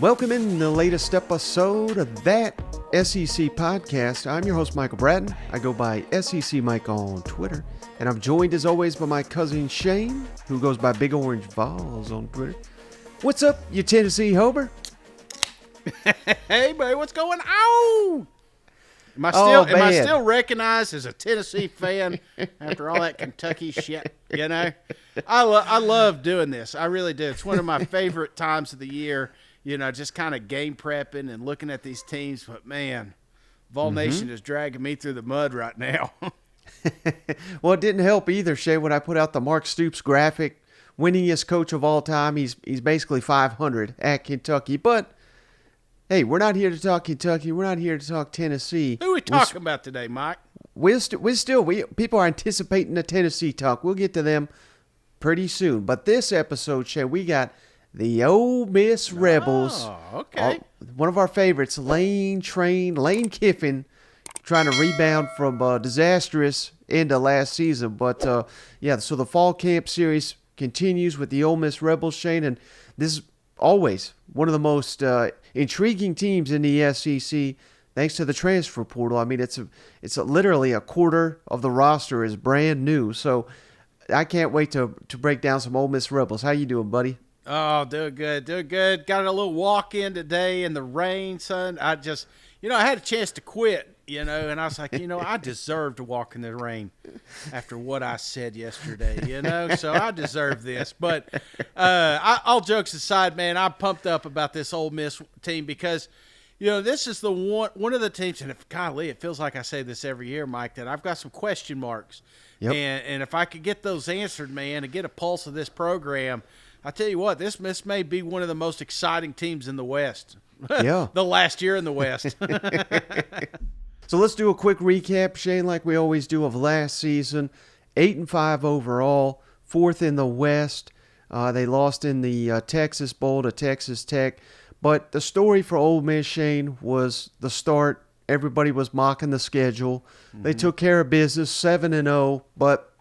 Welcome in the latest episode of That SEC Podcast. I'm your host, Michael Bratton. I go by SEC Mike on Twitter. And I'm joined, as always, by my cousin Shane, who goes by Big Orange Vols on Twitter. What's up, you Tennessee Hober? Hey, buddy, what's going on? Am I still recognized as a Tennessee fan after all that Kentucky shit? You know, I love doing this. I really do. It's one of my favorite times of the year. You know, just kind of game prepping and looking at these teams. But man, Vol Nation is dragging me through the mud right now. Well, it didn't help either, Shay, when I put out the Mark Stoops graphic. Winningest coach of all time. He's basically 500 at Kentucky. But hey, we're not here to talk Kentucky. We're not here to talk Tennessee. Who are we talking about today, Mike? People are anticipating the Tennessee talk. We'll get to them pretty soon. But this episode, Shay, we got the Ole Miss Rebels. Oh, okay. One of our favorites, Lane Kiffin, trying to rebound from a disastrous end of last season. But, so the fall camp series continues with the Ole Miss Rebels, Shane, and this is always one of the most intriguing teams in the SEC, thanks to the transfer portal. I mean, it's literally a quarter of the roster is brand new. So I can't wait to break down some Ole Miss Rebels. How you doing, buddy? Oh, doing good. Got a little walk in today in the rain, son. I just, I had a chance to quit, and I was like, I deserve to walk in the rain after what I said yesterday, so I deserve this. But all jokes aside, man, I'm pumped up about this Ole Miss team because, this is the one of the teams, and it feels like I say this every year, Mike, that I've got some question marks. Yep. And if I could get those answered, man, and get a pulse of this program, I tell you what, this may be one of the most exciting teams in the West. Yeah. The last year in the West. So let's do a quick recap, Shane, like we always do, of last season. 8-5 overall, 4th in the West. They lost in the Texas Bowl to Texas Tech. But the story for Ole Miss, Shane, was the start. Everybody was mocking the schedule. Mm-hmm. They took care of business, 7-0, but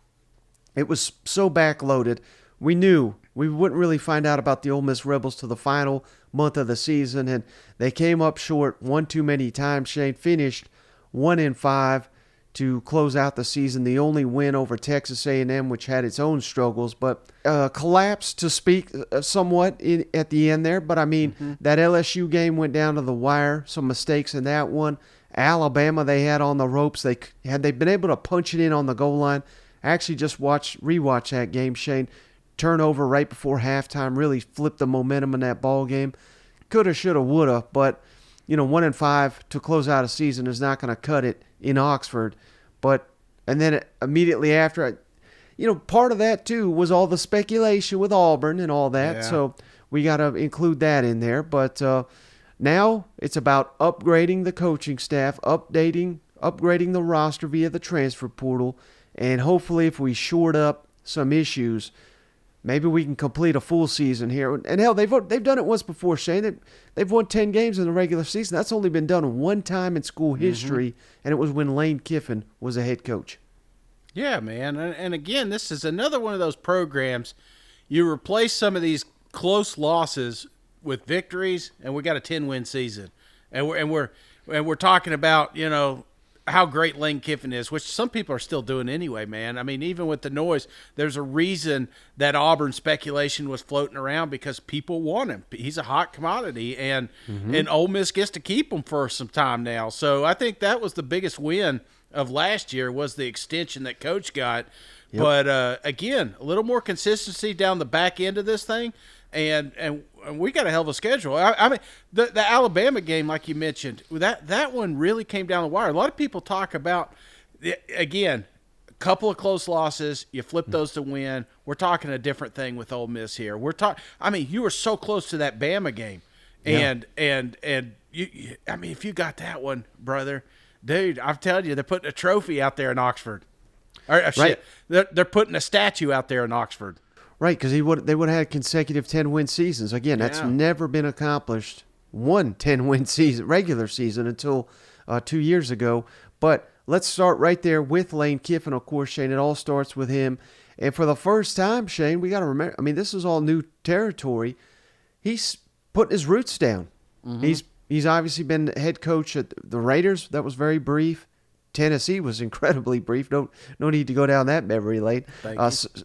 it was so backloaded. We knew we wouldn't really find out about the Ole Miss Rebels till the final month of the season, and they came up short one too many times. Shane finished 1-5 to close out the season. The only win over Texas A&M, which had its own struggles, but collapsed to speak somewhat at the end there. But I mean, that LSU game went down to the wire. Some mistakes in that one. Alabama, they had on the ropes. Had they been able to punch it in on the goal line. I actually just rewatched that game, Shane. Turnover right before halftime really flipped the momentum in that ball game. Coulda, shoulda, woulda, but 1-5 to close out a season is not going to cut it in Oxford. And then immediately after, part of that too was all the speculation with Auburn and all that. Yeah. So we got to include that in there. But now it's about upgrading the coaching staff, upgrading the roster via the transfer portal, and hopefully if we shored up some issues, maybe we can complete a full season here. And hell, they've done it once before, Shane. They've won 10 games in the regular season. That's only been done one time in school history, and it was when Lane Kiffin was a head coach. Yeah, man. And again, this is another one of those programs. You replace some of these close losses with victories, and we got a 10-win season. And we're talking about, how great Lane Kiffin is, which some people are still doing anyway, man. I mean, even with the noise, there's a reason that Auburn speculation was floating around because people want him. He's a hot commodity, and Ole Miss gets to keep him for some time now. So I think that was the biggest win of last year was the extension that Coach got. Yep. But, again, a little more consistency down the back end of this thing, and we got a hell of a schedule. I mean, the Alabama game, like you mentioned, that one really came down the wire. A lot of people talk about, again, a couple of close losses. You flip those to win. We're talking a different thing with Ole Miss here. You were so close to that Bama game, and you, if you got that one, brother, dude, I'm telling you, they're putting a trophy out there in Oxford. Right. They're putting a statue out there in Oxford. Right, because they would have had consecutive 10-win seasons. Again, that's never been accomplished. One 10-win season, regular season, until 2 years ago. But let's start right there with Lane Kiffin, of course, Shane. It all starts with him. And for the first time, Shane, we got to remember, I mean, this is all new territory. He's putting his roots down. Mm-hmm. He's obviously been head coach at the Raiders. That was very brief. Tennessee was incredibly brief. No need to go down that memory lane.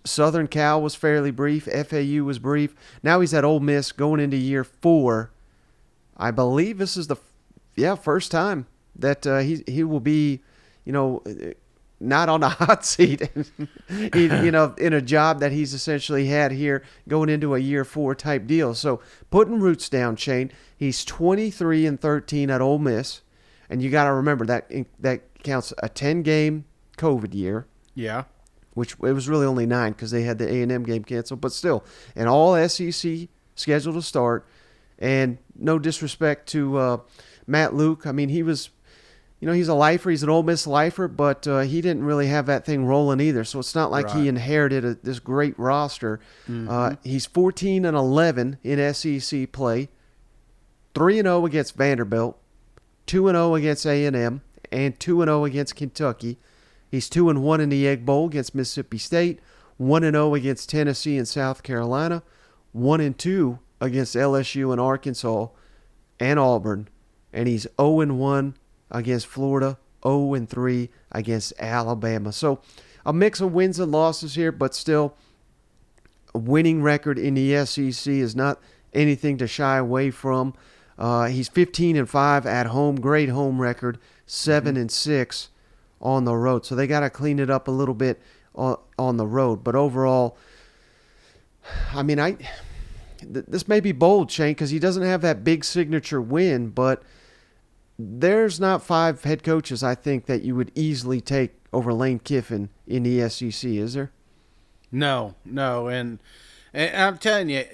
Southern Cal was fairly brief. FAU was brief. Now he's at Ole Miss going into year 4. I believe this is the first time that he will be, not on a hot seat, in a job that he's essentially had here going into a year 4 type deal. So putting roots down, Shane. He's 23-13 at Ole Miss, and you got to remember that counts a 10-game COVID year. Yeah. Which it was really only 9 because they had the A&M game canceled, but still, an all SEC scheduled to start. And no disrespect to Matt Luke. I mean, he was, he's a lifer. He's an Ole Miss lifer, but he didn't really have that thing rolling either. So it's not like he inherited this great roster. Mm-hmm. He's 14-11 in SEC play, 3-0 against Vanderbilt, 2-0 against A&M, and 2-0 against Kentucky. He's 2-1 in the Egg Bowl against Mississippi State, 1-0 against Tennessee and South Carolina, 1-2 against LSU and Arkansas and Auburn, and he's 0-1 against Florida, 0-3 against Alabama. So a mix of wins and losses here, but still a winning record in the SEC is not anything to shy away from. He's 15-5 at home, great home record, 7-6 on the road. So they got to clean it up a little bit on the road. But overall, I mean, this may be bold, Shane, because he doesn't have that big signature win, but there's not 5 head coaches, I think, that you would easily take over Lane Kiffin in the SEC, is there? No. And I'm telling you,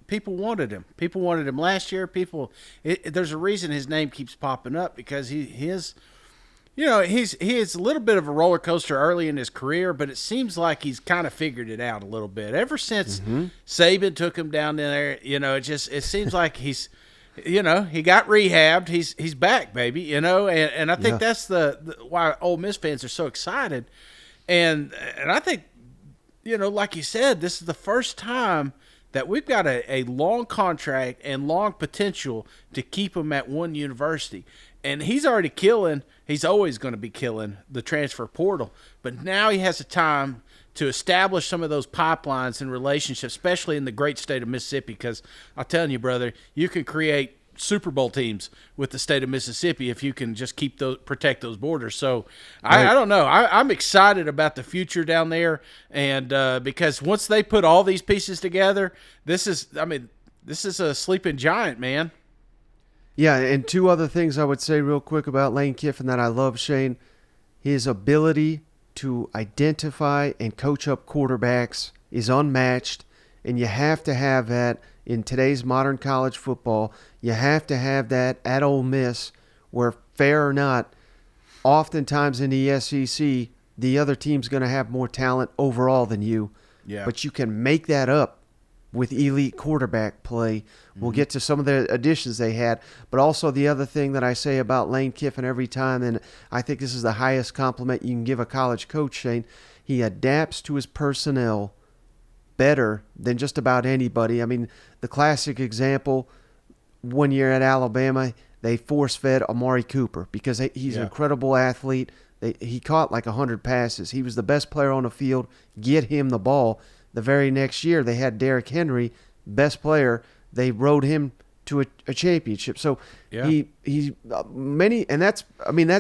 people wanted him. People wanted him last year. There's a reason his name keeps popping up because he is a little bit of a roller coaster early in his career, but it seems like he's kind of figured it out a little bit. Ever since Saban took him down there, it seems like he's, he got rehabbed. He's back, baby, and I think that's the why Ole Miss fans are so excited. And I think, like you said, this is the first time that we've got a long contract and long potential to keep him at one university. And he's already killing. He's always going to be killing the transfer portal. But now he has a time to establish some of those pipelines and relationships, especially in the great state of Mississippi. Because I'm telling you, brother, you can create Super Bowl teams with the state of Mississippi if you can just protect those borders. So I don't know. I'm excited about the future down there, and because once they put all these pieces together, this is a sleeping giant, man. Yeah, and 2 other things I would say real quick about Lane Kiffin that I love, Shane. His ability to identify and coach up quarterbacks is unmatched, and you have to have that in today's modern college football. You have to have that at Ole Miss, where, fair or not, oftentimes in the SEC, the other team's going to have more talent overall than you. Yeah. But you can make that up with elite quarterback play. We'll get to some of the additions they had, but also the other thing that I say about Lane Kiffin every time, and I think this is the highest compliment you can give a college coach, Shane, he adapts to his personnel better than just about anybody. I mean, the classic example, one year at Alabama, they force-fed Amari Cooper because he's an incredible athlete. He caught like 100 passes. He was the best player on the field. Get him the ball. The very next year, they had Derrick Henry, best player. They rode him to a championship. So that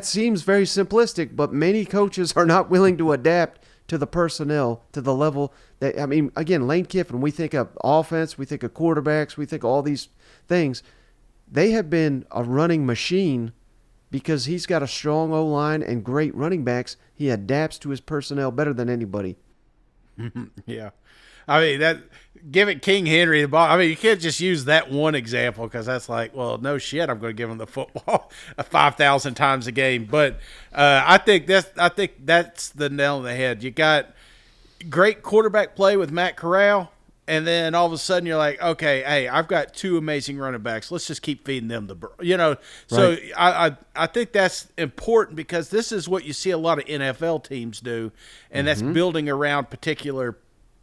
seems very simplistic, but many coaches are not willing to adapt to the personnel to the level that, again, Lane Kiffin, we think of offense, we think of quarterbacks, we think of all these things. They have been a running machine because he's got a strong O-line and great running backs. He adapts to his personnel better than anybody. Yeah. Give it King Henry the ball. you can't just use that one example because that's like, well, no shit, I'm going to give him the football 5,000 times a game. But I think that's the nail on the head. You got great quarterback play with Matt Corral, And then all of a sudden you're like, okay, hey, I've got two amazing running backs. Let's just keep feeding them the ball. So Right. I think that's important because this is what you see a lot of NFL teams do, and that's building around particular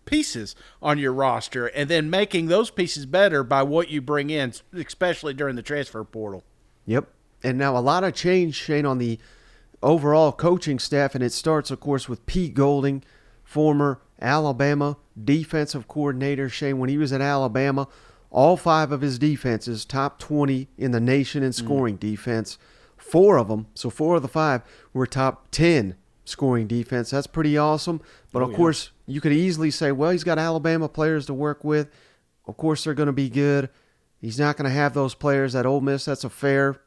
pieces on your roster and then making those pieces better by what you bring in, especially during the transfer portal. Yep. And now a lot of change, Shane, on the overall coaching staff, and it starts, of course, with Pete Golding, former Alabama defensive coordinator. Shane, when he was at Alabama, all five of his defenses, top 20 in the nation in scoring defense. Four of them, so four of the five, were top 10 scoring defense. That's pretty awesome. But, of course, you could easily say, well, he's got Alabama players to work with. Of course, they're going to be good. He's not going to have those players at Ole Miss. That's a fair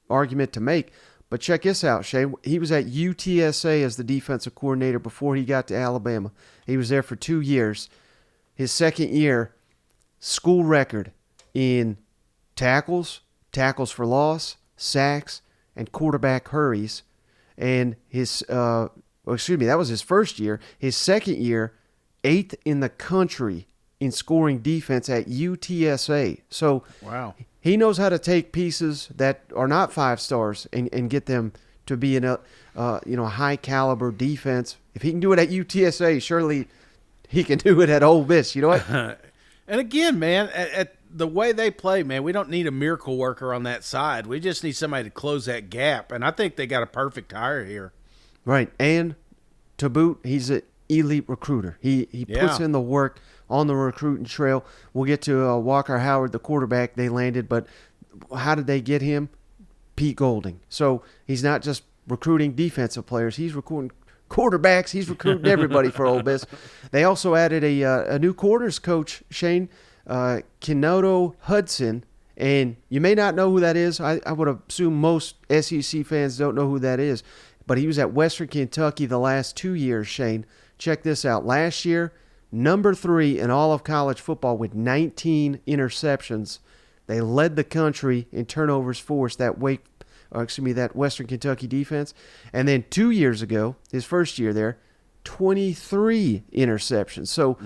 argument to make. But check this out, Shay. He was at UTSA as the defensive coordinator before he got to Alabama. He was there for 2 years. His second year, school record in tackles, tackles for loss, sacks, and quarterback hurries. And that was his first year. His second year, 8th in the country in scoring defense at UTSA. So Wow. he knows how to take pieces that are not 5 stars and get them to be in a high caliber defense. If he can do it at UTSA, surely he can do it at Ole Miss. You know what? And again, man, at the way they play, man, we don't need a miracle worker on that side. We just need somebody to close that gap. And I think they got a perfect hire here. Right. And to boot, he's an elite recruiter. He puts in the work on the recruiting trail. We'll get to Walker Howard, the quarterback they landed, but how did they get him? Pete Golding. So he's not just recruiting defensive players. He's recruiting quarterbacks. He's recruiting everybody for Ole Miss. They also added a new quarters coach, Shane, Kenoto Hudson, and you may not know who that is. I would assume most SEC fans don't know who that is, but he was at Western Kentucky the last 2 years, Shane. Check this out. Last year, number 3 in all of college football with 19 interceptions. They led the country in turnovers forced, that Western Kentucky defense. And then 2 years ago, his first year there, 23 interceptions. So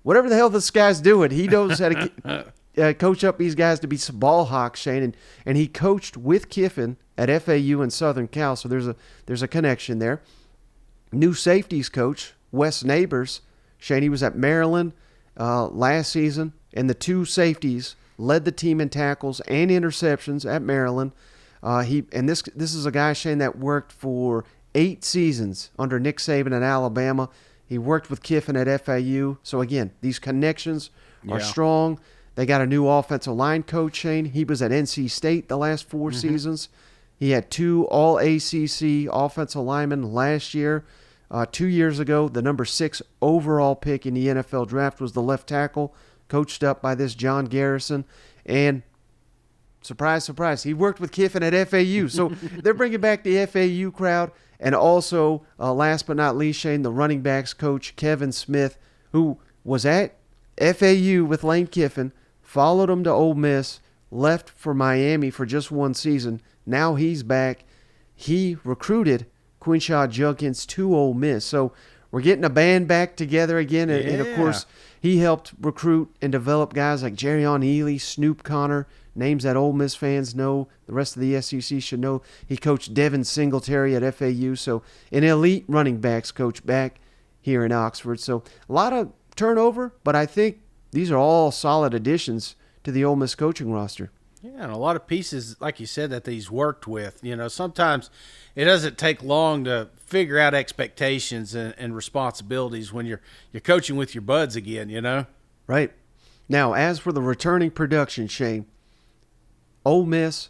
whatever the hell this guy's doing, he knows how to coach up these guys to be some ball hawks, Shane. And he coached with Kiffin at FAU and Southern Cal, so there's a connection there. New safeties coach, Wes Neighbors. Shane, he was at Maryland last season, and the 2 safeties led the team in tackles and interceptions at Maryland. This is a guy, Shane, that worked for 8 seasons under Nick Saban at Alabama. He worked with Kiffin at FAU. So, again, these connections are strong. They got a new offensive line coach, Shane. He was at NC State the last 4 seasons. He had 2 All-ACC offensive linemen last year. 2 years ago, the number 6 overall pick in the NFL draft was the left tackle, coached up by this John Garrison. And surprise, surprise, he worked with Kiffin at FAU. So they're bringing back the FAU crowd. And also, last but not least, Shane, the running backs coach, Kevin Smith, who was at FAU with Lane Kiffin, followed him to Ole Miss, left for Miami for just 1 season. Now he's back. He recruited Quinshaw Judkins to Ole Miss. So we're getting a band back together again. And of course, he helped recruit and develop guys like Jerrion Ely, Snoop Connor, names that Ole Miss fans know. The rest of the SEC should know. He coached Devin Singletary at FAU. So an elite running backs coach back here in Oxford. So a lot of turnover, but I think these are all solid additions to the Ole Miss coaching roster. Yeah, and a lot of pieces, like you said, that he's worked with. Sometimes it doesn't take long to figure out expectations and responsibilities when you're coaching with your buds again, Right. Now, as for the returning production, Shane, Ole Miss,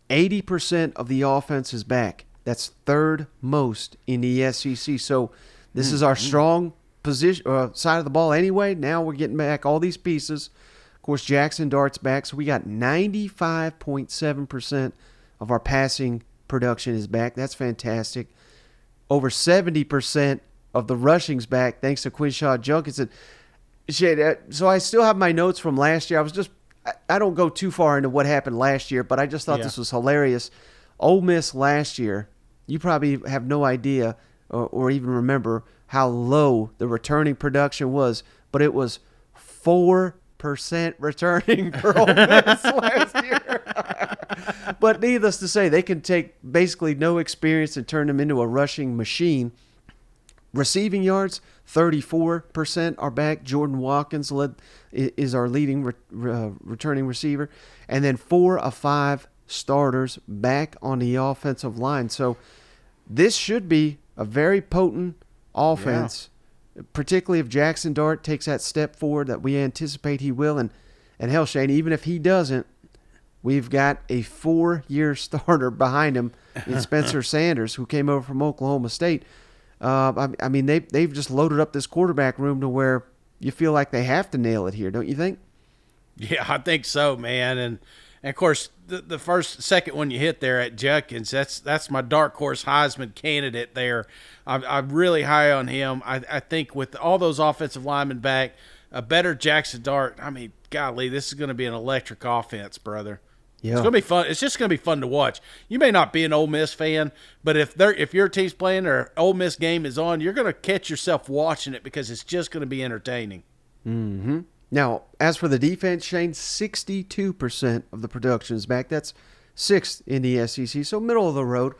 80% of the offense is back. That's 3rd most in the SEC. So this is our strong position side of the ball anyway. Now we're getting back all these pieces. Of course, Jackson Dart's back, so we got 95.7% of our passing production is back. That's fantastic. Over 70% of the rushing's back, thanks to Quinshaw Judkins. So I still have my notes from last year. I don't go too far into what happened last year, but I just thought this was hilarious. Ole Miss last year, you probably have no idea or even remember how low the returning production was, but it was 4% returning for Ole Miss last year. But needless to say, they can take basically no experience and turn them into a rushing machine. Receiving yards, 34% are back. Jordan Watkins is our leading returning receiver. And then 4 of 5 starters back on the offensive line. So this should be a very potent offense, particularly if Jackson Dart takes that step forward that we anticipate he will. And hell, Shane, even if he doesn't, we've got a 4-year starter behind him in Spencer Sanders, who came over from Oklahoma State. I mean, they've just loaded up this quarterback room to where you feel like they have to nail it here, don't you think? Yeah, I think so, man. And of course, the second one you hit there at Judkins, that's my Darkhorse Heisman candidate there. I'm really high on him. I think with all those offensive linemen back, a better Jackson Dart, I mean, golly, this is going to be an electric offense, brother. Yeah. It's going to be fun. It's just going to be fun to watch. You may not be an Ole Miss fan, but if your team's playing or Ole Miss game is on, you're going to catch yourself watching it because it's just going to be entertaining. Mm-hmm. Now, as for the defense, Shane, 62% of the production is back. That's 6th in the SEC, so middle of the road.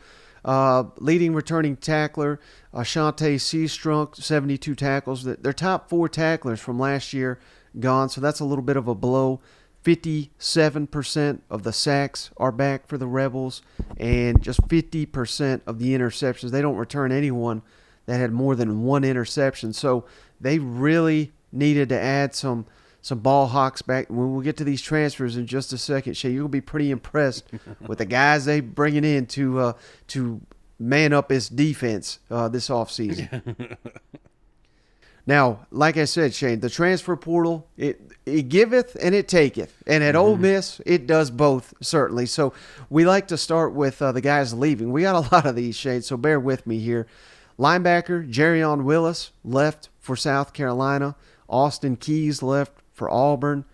Leading returning tackler, Ashante Seastrunk, 72 tackles. Their top 4 tacklers from last year gone, so that's a little bit of a blow. 57% of the sacks are back for the Rebels, and just 50% of the interceptions. They don't return anyone that had more than 1 interception, so they really needed to add some ball hawks back. When we get to these transfers in just a second, Shay, you'll be pretty impressed with the guys they bringing in to man up this defense this offseason. Now, like I said, Shane, the transfer portal, it giveth and it taketh. And at Ole Miss, it does both, certainly. So we like to start with the guys leaving. We got a lot of these, Shane, so bear with me here. Linebacker, Jerrion Willis, left for South Carolina. Austin Keys left for Auburn.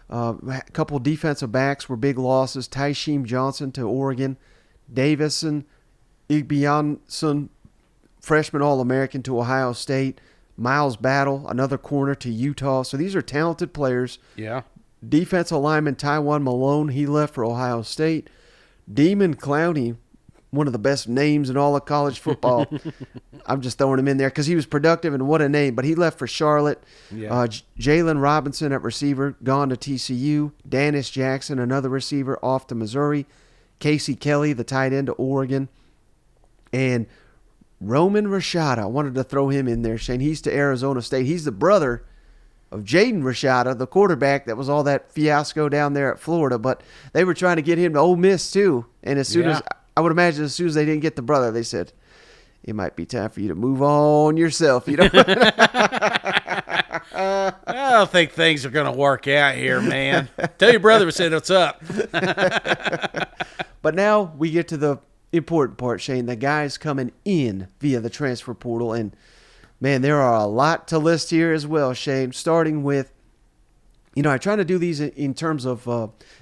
A couple defensive backs were big losses. Tysheem Johnson to Oregon. Davison Igbianson, freshman All-American to Ohio State. Miles Battle, another corner to Utah. So these are talented players. Yeah. Defensive lineman Tywone Malone, he left for Ohio State. Demon Clowney, one of the best names in all of college football. I'm just throwing him in there because he was productive, and what a name. But he left for Charlotte. Yeah. Jalen Robinson at receiver, gone to TCU. Dennis Jackson, another receiver, off to Missouri. Casey Kelly, the tight end, to Oregon. And Roman Rashada, I wanted to throw him in there, Shane. He's to Arizona State. He's the brother of Jaden Rashada, the quarterback that was all that fiasco down there at Florida. But they were trying to get him to Ole Miss, too. And as soon as, I would imagine as soon as they didn't get the brother, they said, it might be time for you to move on yourself. You know? I don't think things are going to work out here, man. Tell your brother we said what's up. But now we get to the important part, Shane. The guys coming in via the transfer portal. And, man, there are a lot to list here as well, Shane. Starting with, I try to do these in terms of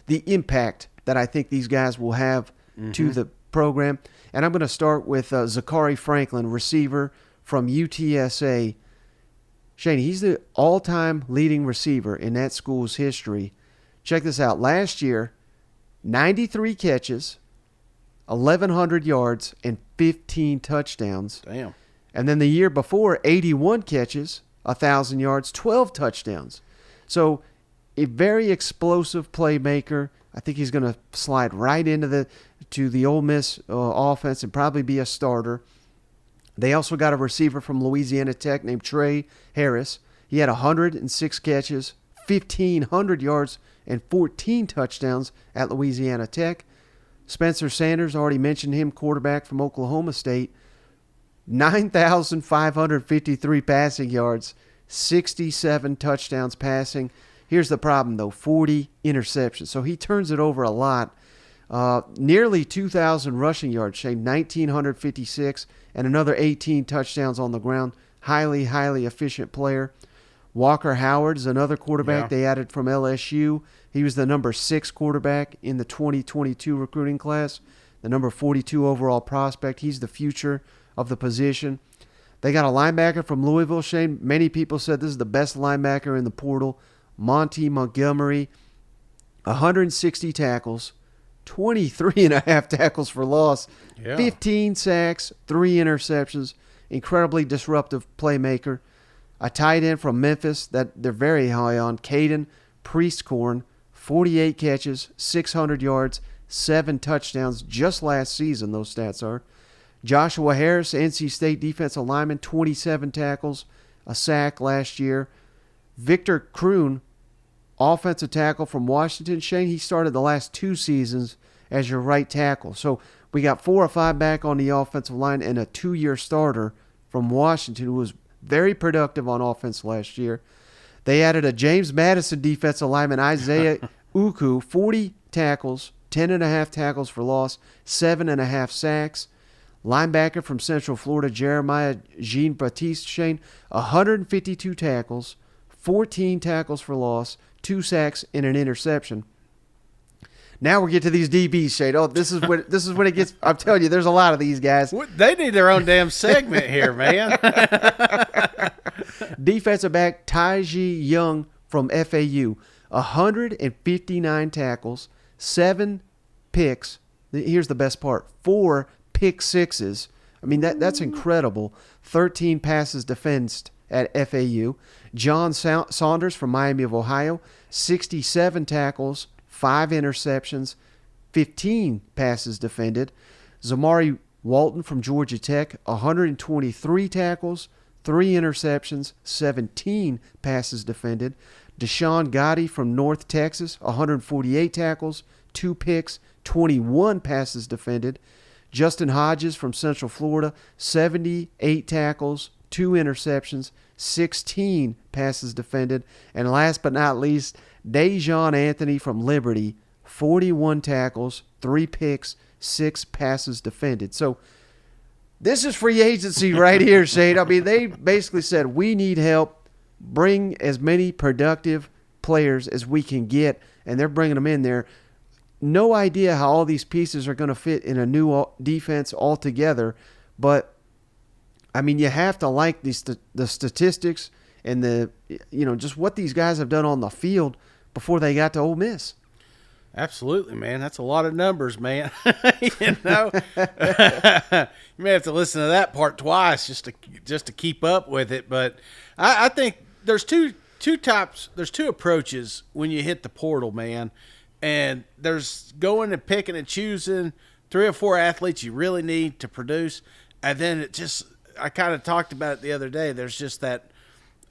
the impact that I think these guys will have to the program. And I'm going to start with Zachary Franklin, receiver from UTSA. Shane, he's the all-time leading receiver in that school's history. Check this out. Last year, 93 catches, 1,100 yards, and 15 touchdowns. Damn. And then the year before, 81 catches, 1,000 yards, 12 touchdowns. So a very explosive playmaker. I think he's going to slide right into the Ole Miss offense and probably be a starter. They also got a receiver from Louisiana Tech named Trey Harris. He had 106 catches, 1,500 yards, and 14 touchdowns at Louisiana Tech. Spencer Sanders, already mentioned him, quarterback from Oklahoma State. 9,553 passing yards, 67 touchdowns passing. Here's the problem, though, 40 interceptions. So he turns it over a lot. Nearly 2,000 rushing yards, Shane, 1,956, and another 18 touchdowns on the ground. Highly, highly efficient player. Walker Howard is another quarterback they added from LSU. He was the number 6 quarterback in the 2022 recruiting class, the number 42 overall prospect. He's the future of the position. They got a linebacker from Louisville, Shane. Many people said this is the best linebacker in the portal. Monty Montgomery, 160 tackles, 23.5 tackles for loss, 15 sacks, 3 interceptions, incredibly disruptive playmaker. A tight end from Memphis that they're very high on, Caden Priestcorn, 48 catches, 600 yards, 7 touchdowns just last season, those stats are. Joshua Harris, NC State defensive lineman, 27 tackles, a sack last year. Victor Kroon, offensive tackle from Washington. Shane, he started the last 2 seasons as your right tackle. So we got 4 or 5 back on the offensive line and a 2-year starter from Washington who was very productive on offense last year. They added a James Madison defensive lineman, Isaiah Uku, 40 tackles, 10.5 tackles for loss, 7.5 sacks. Linebacker from Central Florida, Jeremiah Jean-Baptiste Shane, 152 tackles, 14 tackles for loss, 2 sacks, and an interception. Now we get to these DBs, Shane. Oh, this is when it gets. I'm telling you, there's a lot of these guys. They need their own damn segment here, man. Defensive back Taiji Young from FAU, 159 tackles, 7 picks. Here's the best part: 4 pick sixes. I mean, that's incredible. 13 passes defensed at FAU. John Saunders from Miami of Ohio, 67 tackles, 5 interceptions, 15 passes defended. Zamari Walton from Georgia Tech, 123 tackles, 3 interceptions, 17 passes defended. Deshaun Gotti from North Texas, 148 tackles, 2 picks, 21 passes defended. Justin Hodges from Central Florida, 78 tackles, 2 interceptions, 16 passes defended. And last but not least, Dejon Anthony from Liberty, 41 tackles, 3 picks, 6 passes defended. So this is free agency right here, Shane. I mean, they basically said, we need help. Bring as many productive players as we can get, and they're bringing them in there. No idea how all these pieces are going to fit in a new defense altogether, but I mean, you have to like the statistics and just what these guys have done on the field before they got to Ole Miss. Absolutely, man. That's a lot of numbers, man. You may have to listen to that part twice just to keep up with it. But I think there's two types. There's 2 approaches when you hit the portal, man. And there's going and picking and choosing 3 or 4 athletes you really need to produce. And then I kind of talked about it the other day. There's just that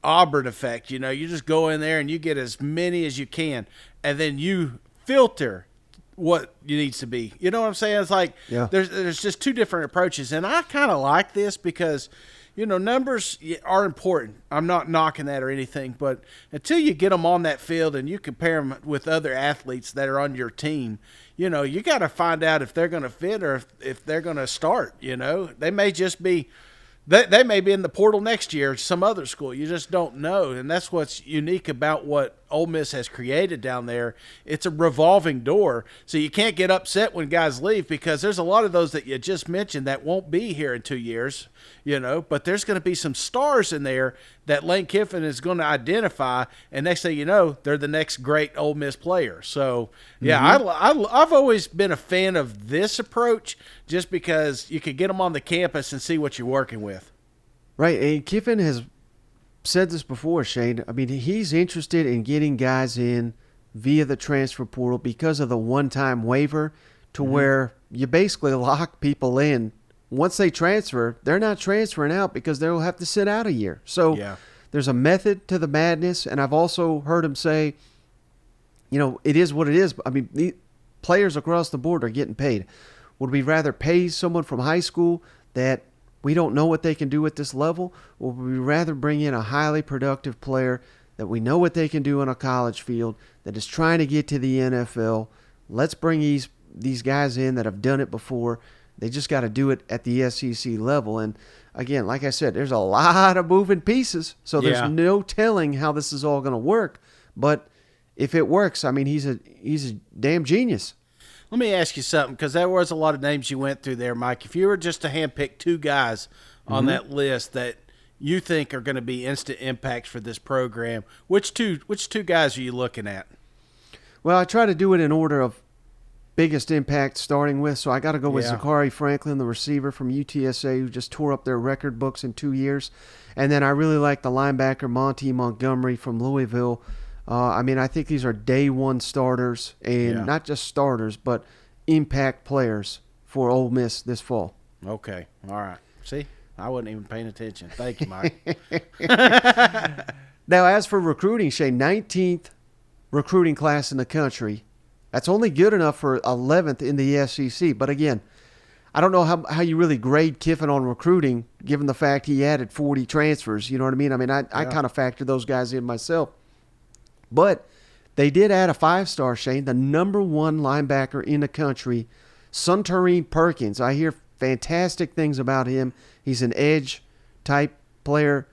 Auburn effect. You just go in there and you get as many as you can. And then you filter what you needs to be. You know what I'm saying? It's like there's just 2 different approaches. And I kind of like this because, numbers are important. I'm not knocking that or anything, but until you get them on that field and you compare them with other athletes that are on your team, you got to find out if they're going to fit or if they're going to start. They may just be They may be in the portal next year, some other school. You just don't know. And that's what's unique about what Ole Miss has created down there. It's a revolving door. So you can't get upset when guys leave because there's a lot of those that you just mentioned that won't be here in 2 years, But there's going to be some stars in there that Lane Kiffin is going to identify. And next thing you know, they're the next great Ole Miss player. So, I've always been a fan of this approach just because you can get them on the campus and see what you're working with. Right, and Kiffin has said this before, Shane. I mean, he's interested in getting guys in via the transfer portal because of the one-time waiver to where you basically lock people in. Once they transfer, they're not transferring out because they'll have to sit out a year. So there's a method to the madness, and I've also heard him say, it is what it is. I mean, the players across the board are getting paid. Would we rather pay someone from high school that we don't know what they can do at this level, or would we rather bring in a highly productive player that we know what they can do on a college field that is trying to get to the NFL? Let's bring these guys in that have done it before. They just got to do it at the SEC level. And again, like I said, there's a lot of moving pieces, so there's no telling how this is all going to work. But if it works, I mean, he's a damn genius. Let me ask you something, because there was a lot of names you went through there, Mike. If you were just to handpick 2 guys on that list that you think are going to be instant impacts for this program? Which two guys are you looking at? Well, I try to do it in order of biggest impact starting with, so I got to go with Zachary Franklin, the receiver from UTSA, who just tore up their record books in 2 years. And then I really like the linebacker Monty Montgomery from Louisville. I think these are day one starters, and not just starters, but impact players for Ole Miss this fall. Okay. All right. See, I wasn't even paying attention. Thank you, Mike. Now, as for recruiting, Shane, 19th recruiting class in the country. That's only good enough for 11th in the SEC. But again, I don't know how you really grade Kiffin on recruiting, given the fact he added 40 transfers. You know what I mean? I kind of factor those guys in myself. But they did add a 5-star, Shane, the number 1 linebacker in the country, Suntarine Perkins. I hear fantastic things about him. He's an edge-type player.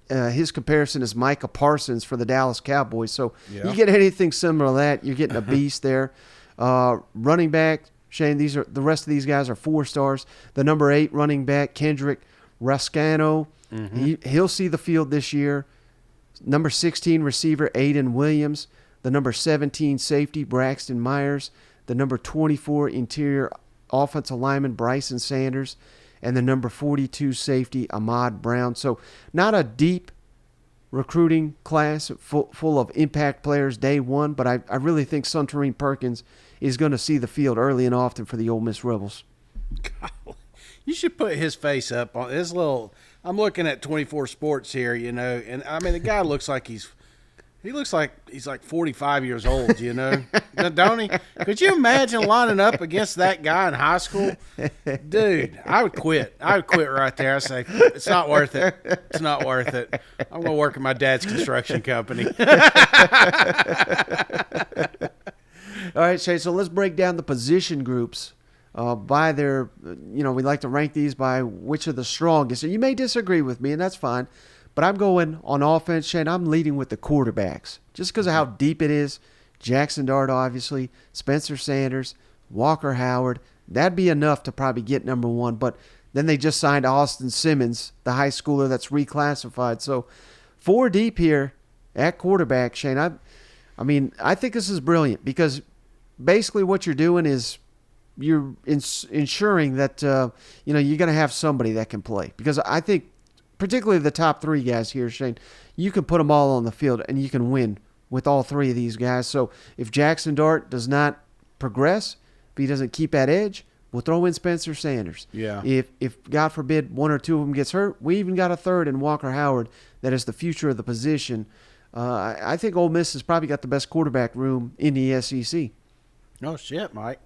His comparison is Micah Parsons for the Dallas Cowboys. So you get anything similar to that, you're getting a beast there. Running back, Shane, the rest of these guys are 4 stars. The number 8 running back, Kendrick Rascano, he'll see the field this year. Number 16 receiver, Aiden Williams. The number 17 safety, Braxton Myers. The number 24 interior offensive lineman, Bryson Sanders. And the number 42 safety, Ahmad Brown. So not a deep recruiting class full of impact players day one, but I really think Suntarine Perkins is going to see the field early and often for the Ole Miss Rebels. God, you should put his face up on his little – I'm looking at 24 Sports here, and the guy looks like he's 45 years old, don't he? Could you imagine lining up against that guy in high school? Dude, I would quit. I would quit right there. I'd say, it's not worth it. It's not worth it. I'm going to work at my dad's construction company. All right, Shay, so let's break down the position groups by their, we like to rank these by which are the strongest. And you may disagree with me, and that's fine. But I'm going on offense, Shane. I'm leading with the quarterbacks just because of how deep it is. Jackson Dart, obviously, Spencer Sanders, Walker Howard. That'd be enough to probably get number 1. But then they just signed Austin Simmons, the high schooler that's reclassified. So 4 deep here at quarterback, Shane. I think this is brilliant because basically what you're doing is you're ensuring that you're going to have somebody that can play. Because I think particularly the top 3 guys here, Shane, you can put them all on the field and you can win with all 3 of these guys. So if Jackson Dart does not progress, if he doesn't keep that edge, we'll throw in Spencer Sanders. Yeah. If God forbid 1 or 2 of them gets hurt, we even got a third in Walker Howard that is the future of the position. I think Ole Miss has probably got the best quarterback room in the SEC. No shit, Mike.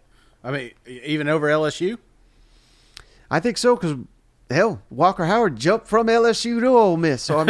Even over LSU? I think so because – hell, Walker Howard jumped from LSU to Ole Miss. So,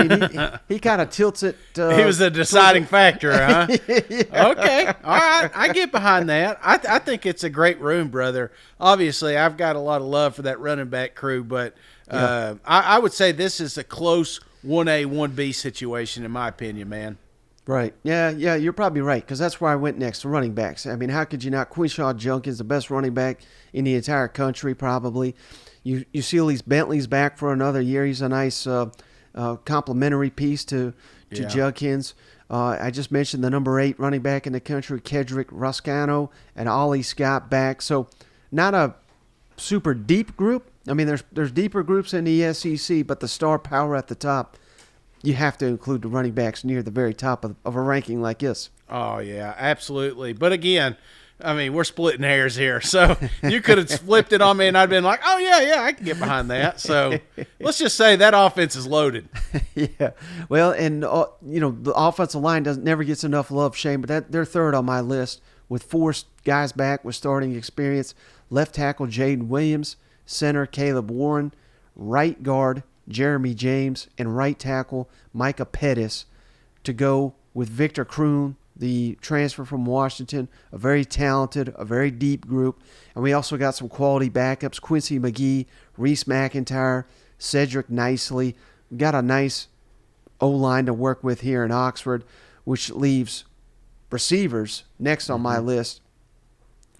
he kind of tilts it. He was a deciding factor, huh? Yeah. Okay. All right. I get behind that. I think it's a great room, brother. Obviously, I've got a lot of love for that running back crew, but I would say this is a close 1A, 1B situation, in my opinion, man. Right. Yeah, you're probably right because that's where I went next, the running backs. How could you not? Quinshaw Junkins, the best running back in the entire country, probably. You see Elise Bentley's back for another year. He's a nice complimentary piece to Judkins. I just mentioned the number 8 running back in the country, Kendrick Rascano, and Ollie Scott back. So not a super deep group. There's deeper groups in the SEC, but the star power at the top, you have to include the running backs near the very top of a ranking like this. Oh, yeah, absolutely. But again, we're splitting hairs here. So you could have flipped it on me and I'd been like, oh, yeah, I can get behind that. So let's just say that offense is loaded. Yeah. Well, and, the offensive line never gets enough love, Shane, but they're third on my list with 4 guys back with starting experience. Left tackle, Jaden Williams. Center, Caleb Warren. Right guard, Jeremy James. And right tackle, Micah Pettis, to go with Victor Kroon, the transfer from Washington, a very talented, a very deep group. And we also got some quality backups, Quincy McGee, Reese McIntyre, Cedric Nicely. We got a nice O-line to work with here in Oxford, which leaves receivers next on my list.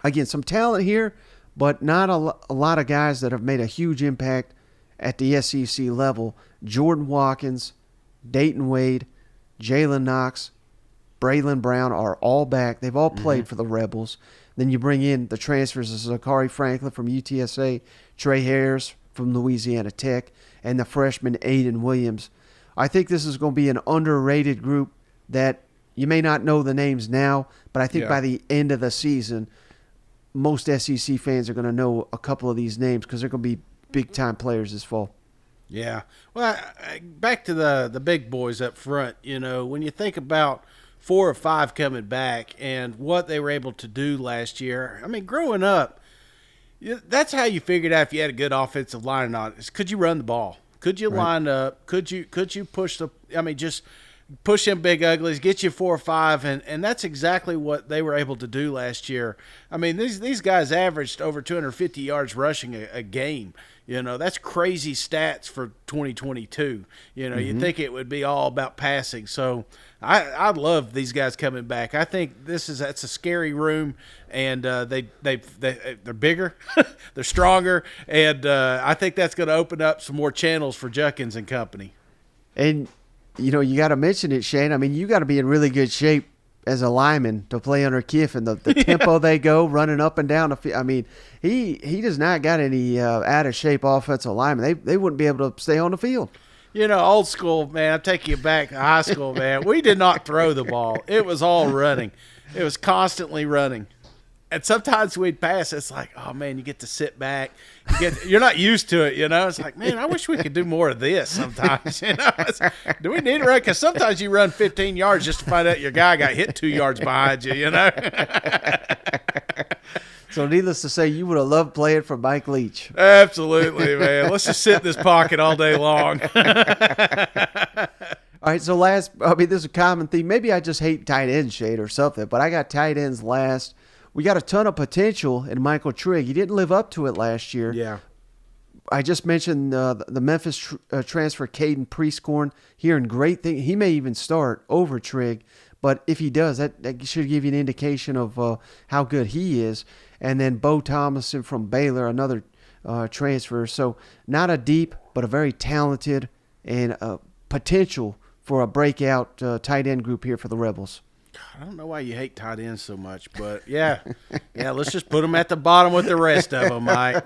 Again, some talent here, but not a lot of guys that have made a huge impact at the SEC level. Jordan Watkins, Dayton Wade, Jalen Knox, Braylon Brown are all back. They've all played for the Rebels. Then you bring in the transfers of Zachary Franklin from UTSA, Trey Harris from Louisiana Tech, and the freshman Aiden Williams. I think this is going to be an underrated group that you may not know the names now, but I think by the end of the season, most SEC fans are going to know a couple of these names because they're going to be big-time players this fall. Yeah. Well, back to the big boys up front, when you think about 4 or 5 coming back and what they were able to do last year, I mean, growing up, that's how you figured out if you had a good offensive line or not. Is could you run the ball? Could you line up? Could you push just push them big uglies, get you 4 or 5, and that's exactly what they were able to do last year. I mean, these guys averaged over 250 yards rushing a game. That's crazy stats for 2022. You'd think it would be all about passing. So I love these guys coming back. I think that's a scary room, and they're bigger, they're stronger, and I think that's going to open up some more channels for Juckins and company. And you got to mention it, Shane. I mean, you got to be in really good shape as a lineman to play under Kiffin. The tempo they go running up and down the field. I mean, he does not got any out of shape offensive linemen. They wouldn't be able to stay on the field. Old school, man. I'll take you back to high school, man. We did not throw the ball. It was all running. It was constantly running. And sometimes we'd pass. It's like, oh, man, you get to sit back. You're not used to it, It's like, man, I wish we could do more of this sometimes, Do we need to run? Because sometimes you run 15 yards just to find out your guy got hit 2 yards behind you, So needless to say, you would have loved playing for Mike Leach. Absolutely, man. Let's just sit in this pocket all day long. All right, so this is a common theme. Maybe I just hate tight end shade or something, but I got tight ends last. We got a ton of potential in Michael Trigg. He didn't live up to it last year. Yeah. I just mentioned the Memphis transfer, Caden Priestcorn, hearing great things. He may even start over Trigg, but if he does, that should give you an indication of how good he is. And then Bo Thomason from Baylor, another transfer. So not a deep, but a very talented and potential for a breakout tight end group here for the Rebels. I don't know why you hate tight ends so much, but yeah, let's just put them at the bottom with the rest of them, Mike.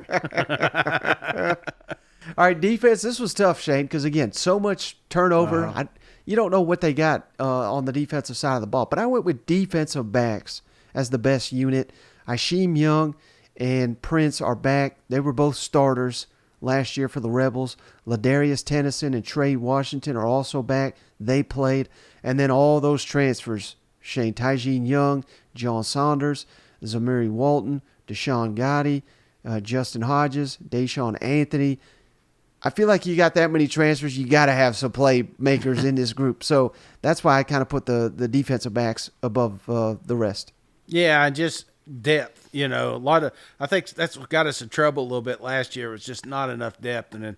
All right, defense, this was tough, Shane, because, again, so much turnover. You don't know what they got on the defensive side of the ball, but I went with defensive backs as the best unit. Isheem Young and Prince are back. They were both starters last year for the Rebels. Ladarius Tennyson and Trey Washington are also back. They played. And then all those transfers, Shane, Tygene Young, John Saunders, Zamiri Walton, Deshaun Gotti, Justin Hodges, Deshaun Anthony. I feel like you got that many transfers, you got to have some playmakers in this group. So that's why I kind of put the defensive backs above the rest. Yeah, and just depth. I think that's what got us in trouble a little bit last year. Was just not enough depth, and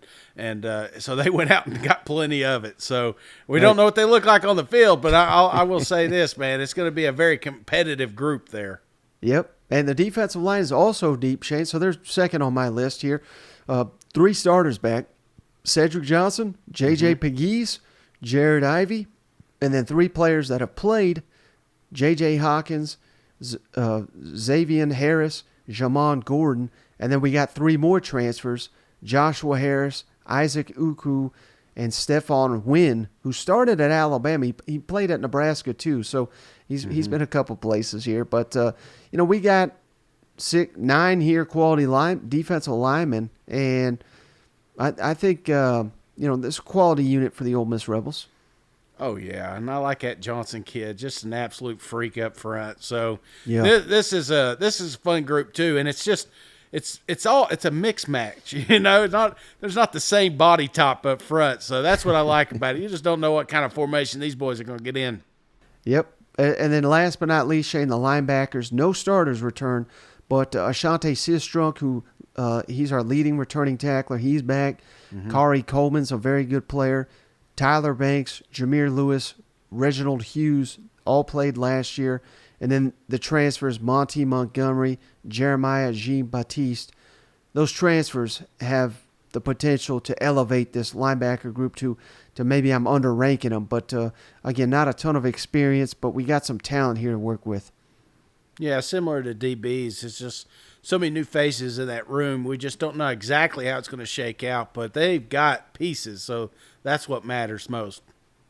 so they went out and got plenty of it. So we don't know what they look like on the field, but I will say this, man, it's going to be a very competitive group there. Yep, and the defensive line is also deep, Shane. So they're second on my list here. 3 starters back: Cedric Johnson, J.J. Pegues, Jared Ivey, and then 3 players that have played: J.J. Hawkins, Xavier Harris, Jamon Gordon, and then we got 3 more transfers: Joshua Harris, Isaac Uku, and Stephon Wynn, who started at Alabama. He played at Nebraska too, so he's been a couple places here. But we got 9 here quality defensive linemen, and I think this is a quality unit for the Ole Miss Rebels. Oh, yeah, and I like that Johnson kid, just an absolute freak up front. So yeah. This is a fun group too, and it's just it's a mixed match. There's not the same body type up front, so that's what I like about it. You just don't know what kind of formation these boys are going to get in. Yep, and then last but not least, Shane, the linebackers, no starters return, but Ashante Sistrunk, who he's our leading returning tackler, he's back. Kari Coleman's a very good player. Tyler Banks, Jameer Lewis, Reginald Hughes all played last year. And then the transfers, Monty Montgomery, Jeremiah Jean-Baptiste. Those transfers have the potential to elevate this linebacker group to maybe I'm underranking them. But, again, not a ton of experience, but we got some talent here to work with. Yeah, similar to DBs. It's just so many new faces in that room. We just don't know exactly how it's going to shake out, but they've got pieces, so that's what matters most.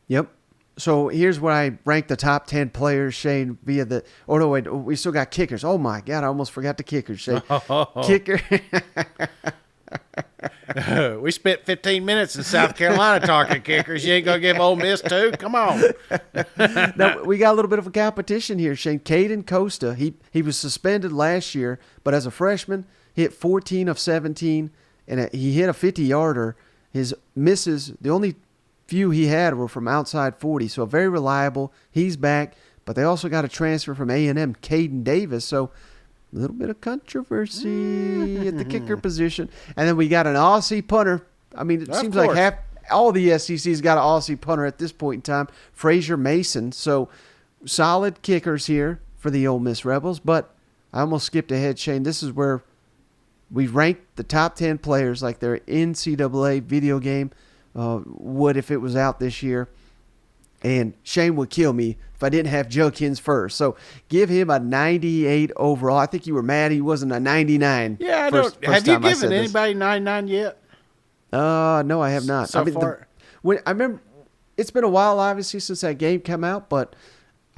Yep. So here's where I rank the top 10 players, Shane, via the – oh, no, wait, we still got kickers. Oh, my God, I almost forgot the kickers, Shane. Kicker – we spent 15 minutes in South Carolina talking kickers. You ain't going to give Ole Miss two? Come on. Now, we got a little bit of a competition here, Shane. Caden Costa, he was suspended last year, but as a freshman, he hit 14 of 17, and he hit a 50-yarder. His misses, the only few he had were from outside 40, so very reliable. He's back, but they also got a transfer from A&M, Caden Davis, so a little bit of controversy at the kicker position. And then we got an Aussie punter. I mean, it seems like all the SEC's got an Aussie punter at this point in time, Frazier Mason. So solid kickers here for the Ole Miss Rebels. But I almost skipped ahead, Shane. This is where we rank the top 10 players like their NCAA video game would if it was out this year. And Shane would kill me if I didn't have Judkins first. So give him a 98 overall. I think you were mad he wasn't a 99. Yeah, I don't. Have you given anybody 99 yet? No, I have not. So far. I remember it's been a while, obviously, since that game came out, but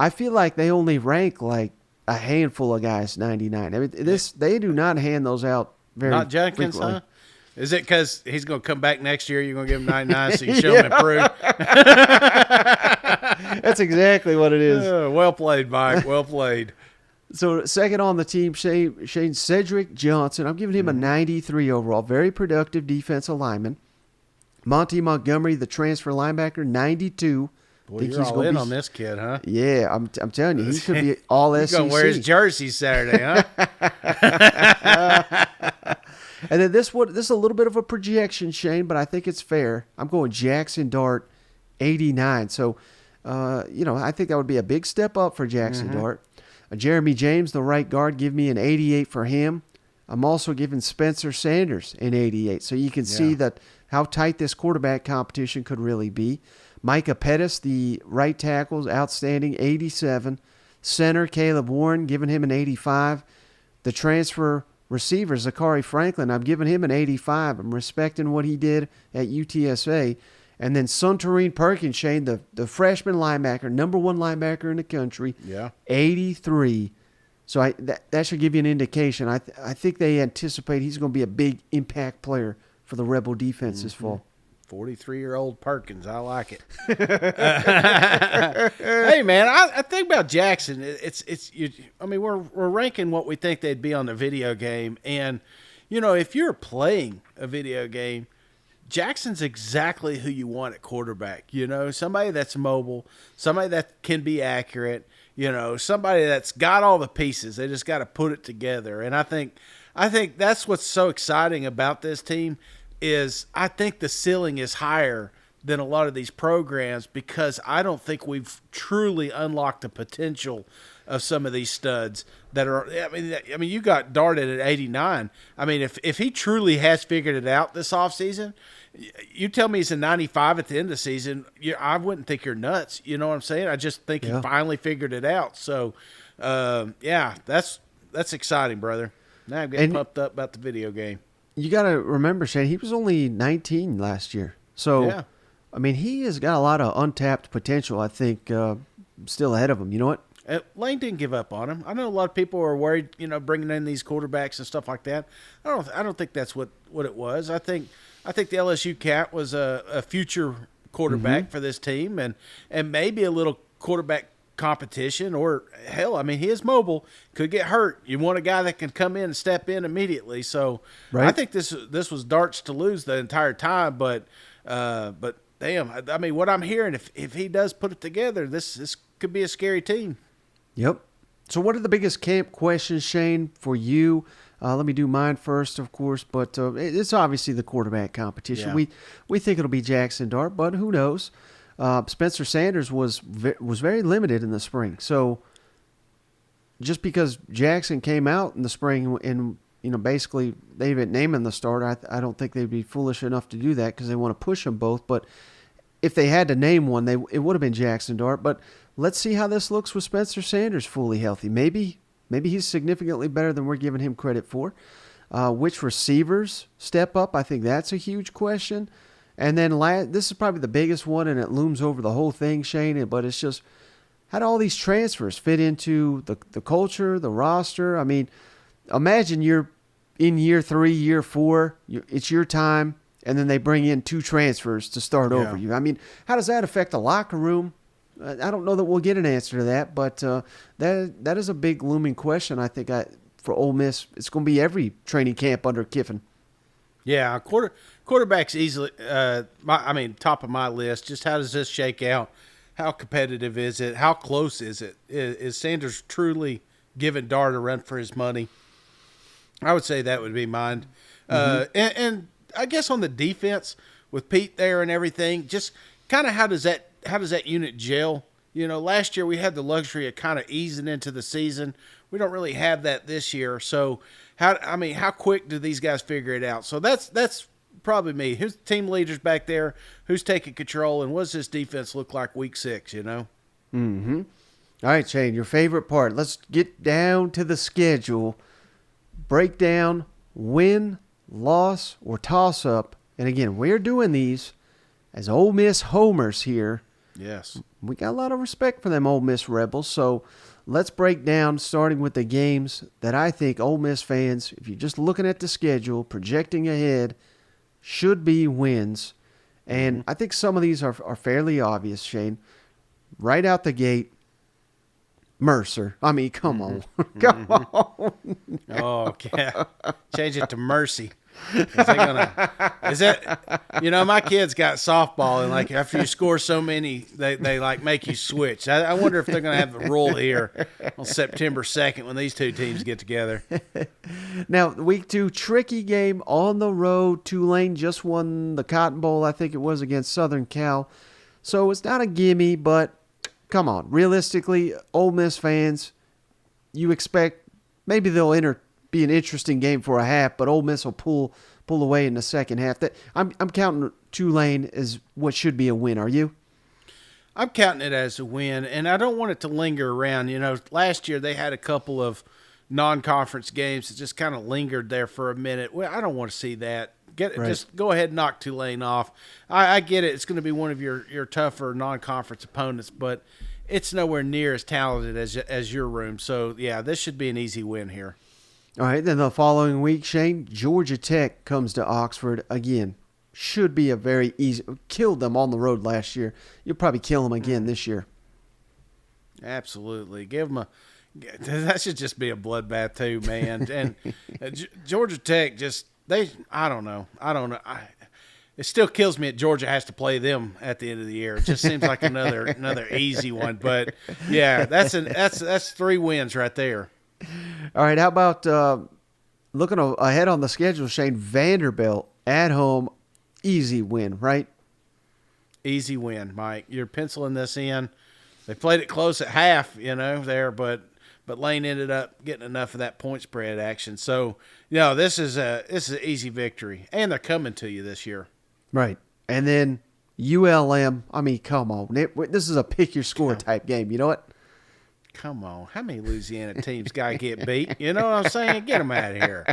I feel like they only rank like a handful of guys 99. I mean, they do not hand those out very Not Judkins, frequently. huh? Is it because he's going to come back next year? You're going to give him 99 so you can show him improve? That's exactly what it is. Well played, Mike. Well played. So second on the team, Shane Cedric Johnson. I'm giving him a 93 overall. Very productive defensive lineman. Monty Montgomery, the transfer linebacker, 92. Boy, you're all in on this kid, huh? Yeah, I'm telling you, he could be all SEC. He's going to wear his jersey Saturday, huh? And then this is a little bit of a projection, Shane, but I think it's fair. I'm going Jackson Dart, 89. So, I think that would be a big step up for Jackson Dart. Jeremy James, the right guard, give me an 88 for him. I'm also giving Spencer Sanders an 88. So you can see that how tight this quarterback competition could really be. Micah Pettis, the right tackle, outstanding, 87. Center, Caleb Warren, giving him an 85. The transfer receiver, Zachary Franklin, I'm giving him an 85. I'm respecting what he did at UTSA. And then Suntarine Perkins, Shane, the freshman linebacker, number one linebacker in the country, 83. So that should give you an indication. I think they anticipate he's going to be a big impact player for the Rebel defense this fall. 43-year-old Perkins. I like it. Hey, man, I think about Jackson. We're ranking what we think they'd be on the video game. And, if you're playing a video game, Jackson's exactly who you want at quarterback. Somebody that's mobile, somebody that can be accurate, somebody that's got all the pieces. They just got to put it together. And I think that's what's so exciting about this team is I think the ceiling is higher than a lot of these programs because I don't think we've truly unlocked the potential of some of these studs that are. I mean, you got Darted at 89. I mean, if he truly has figured it out this offseason, you tell me he's a 95 at the end of the season, I wouldn't think you're nuts. You know what I'm saying? I just think he finally figured it out. So, that's exciting, brother. Now I'm getting pumped up about the video game. You got to remember, Shane, he was only 19 last year. So, he has got a lot of untapped potential, I think, still ahead of him. You know what? Lane didn't give up on him. I know a lot of people are worried, bringing in these quarterbacks and stuff like that. I don't think that's what it was. I think the LSU cat was a future quarterback for this team and maybe a little quarterback competition or hell, he is mobile, could get hurt. You want a guy that can come in and step in immediately. So I think this was Dart's to lose the entire time, but damn, what I'm hearing, if he does put it together, this could be a scary team. Yep. So what are the biggest camp questions, Shane, for you? Let me do mine first, of course, but it's obviously the quarterback competition. Yeah. We think it'll be Jackson Dart, but who knows? Spencer Sanders was very limited in the spring. So just because Jackson came out in the spring and basically they've been naming the starter. I don't think they'd be foolish enough to do that because they want to push them both. But if they had to name one, it would have been Jackson Dart. But let's see how this looks with Spencer Sanders fully healthy. Maybe he's significantly better than we're giving him credit for. Which receivers step up? I think that's a huge question. And then this is probably the biggest one, and it looms over the whole thing, Shane. But it's just, how do all these transfers fit into the culture, the roster? I mean, imagine you're in year 3, year 4, it's your time, and then they bring in 2 transfers to start over you. I mean, how does that affect the locker room? I don't know that we'll get an answer to that, but that is a big looming question, I think, for Ole Miss. It's going to be every training camp under Kiffin. Yeah, quarterback's easily, top of my list. Just how does this shake out? How competitive is it? How close is it? Is Sanders truly giving Dart a run for his money? I would say that would be mine. And I guess on the defense with Pete there and everything, just kind of how does that unit gel? Last year we had the luxury of kind of easing into the season. We don't really have that this year. So how quick do these guys figure it out? So that's probably me. Who's the team leaders back there? Who's taking control? And what does this defense look like week 6, Mm-hmm. All right, Shane, your favorite part. Let's get down to the schedule. Break down win, loss, or toss-up. And again, we're doing these as Ole Miss homers here. Yes. We got a lot of respect for them Ole Miss Rebels. So let's break down, starting with the games that I think Ole Miss fans, if you're just looking at the schedule, projecting ahead, should be wins. And I think some of these are fairly obvious, Shane. Right out the gate, Mercer. I mean, come on. Come on. Oh, yeah. Change it to Mercy. Is that my kids got softball, and like after you score so many, they like make you switch. I wonder if they're going to have the rule here on September 2nd when these two teams get together. Now, week 2, tricky game on the road. Tulane just won the Cotton Bowl, I think it was, against Southern Cal. So it's not a gimme, but come on. Realistically, Ole Miss fans, you expect maybe they'll be an interesting game for a half, but Ole Miss will pull away in the second half. I'm counting Tulane as what should be a win. Are you? I'm counting it as a win, and I don't want it to linger around. Last year they had a couple of non-conference games that just kind of lingered there for a minute. Well, I don't want to see that. Just go ahead and knock Tulane off. I get it. It's going to be one of your tougher non-conference opponents, but it's nowhere near as talented as your room. So, yeah, this should be an easy win here. All right, then the following week, Shane, Georgia Tech comes to Oxford again. Should be a very easy. Killed them on the road last year. You'll probably kill them again this year. Absolutely. Give them that should just be a bloodbath too, man. And Georgia Tech I don't know. It still kills me that Georgia has to play them at the end of the year. It just seems like another easy one. But yeah, that's 3 wins right there. All right, how about looking ahead on the schedule, Shane? Vanderbilt at home, easy win, right? Easy win, Mike. You're penciling this in. They played it close at half, there, but Lane ended up getting enough of that point spread action. So, this is an easy victory, and they're coming to you this year. Right, and then ULM. I mean, come on, this is a pick your score type game. You know what? Come on. How many Louisiana teams got to get beat? You know what I'm saying? Get them out of here.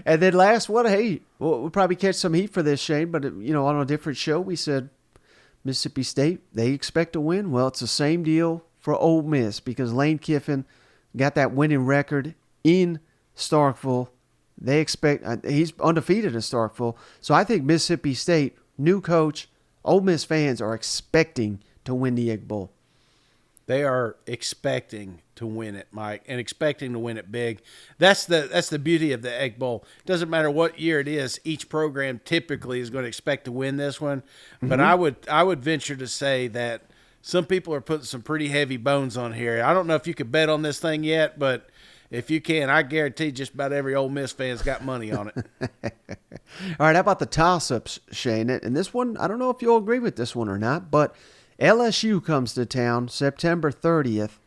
And then last one, hey, we'll probably catch some heat for this, Shane, but, on a different show, we said Mississippi State, they expect to win. Well, it's the same deal for Ole Miss because Lane Kiffin got that winning record in Starkville. They expect he's undefeated in Starkville. So I think Mississippi State, new coach, Ole Miss fans are expecting to win the Egg Bowl. They are expecting to win it, Mike, and expecting to win it big. That's the beauty of the Egg Bowl. It doesn't matter what year it is. Each program typically is going to expect to win this one. Mm-hmm. But I would venture to say that some people are putting some pretty heavy bones on here. I don't know if you could bet on this thing yet, but if you can, I guarantee just about every Ole Miss fan's got money on it. All right, how about the toss-ups, Shane? And this one, I don't know if you'll agree with this one or not, but LSU comes to town September 30th.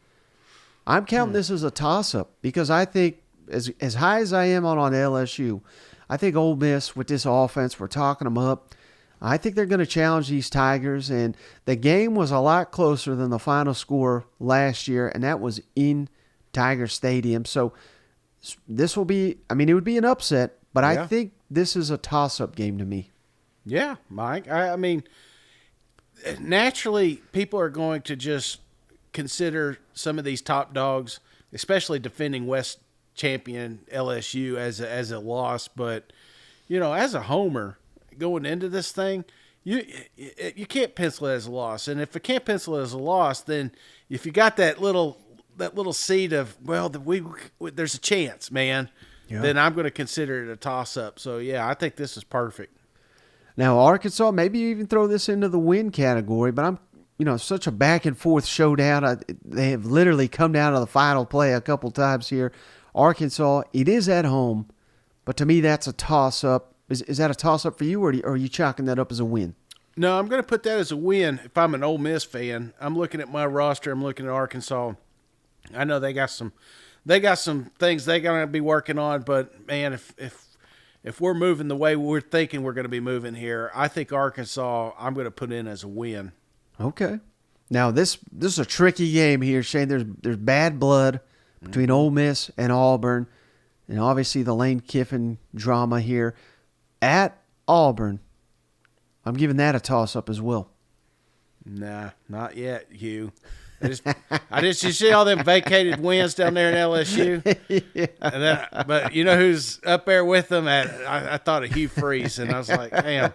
I'm counting this as a toss-up because I think as high as I am on LSU, I think Ole Miss with this offense, we're talking them up. I think they're going to challenge these Tigers, and the game was a lot closer than the final score last year, and that was in Tiger Stadium. So this will be, I mean, it would be an upset, but I think this is a toss-up game to me. Yeah, Mike. I mean, naturally, people are going to just consider some of these top dogs, especially defending West champion LSU, as a loss. But, as a homer going into this thing, you can't pencil it as a loss. And if you can't pencil it as a loss, then if you got that little seed of, there's a chance, man, then I'm going to consider it a toss-up. So, yeah, I think this is perfect. Now, Arkansas, maybe you even throw this into the win category, but I'm, such a back-and-forth showdown. They have literally come down to the final play a couple times here. Arkansas, it is at home, but to me that's a toss-up. Is that a toss-up for you, or are you chalking that up as a win? No, I'm going to put that as a win if I'm an Ole Miss fan. I'm looking at my roster. I'm looking at Arkansas. I know they got some things they're going to be working on, but, man, if we're moving the way we're thinking we're going to be moving here, I think Arkansas I'm going to put in as a win. Okay. Now, this is a tricky game here, Shane. There's bad blood between Ole Miss and Auburn, and obviously the Lane Kiffin drama here. At Auburn, I'm giving that a toss-up as well. Nah, not yet, Hugh. You see all them vacated wins down there in LSU? Yeah. But you know who's up there with them? I thought of Hugh Freeze, and I was like, damn,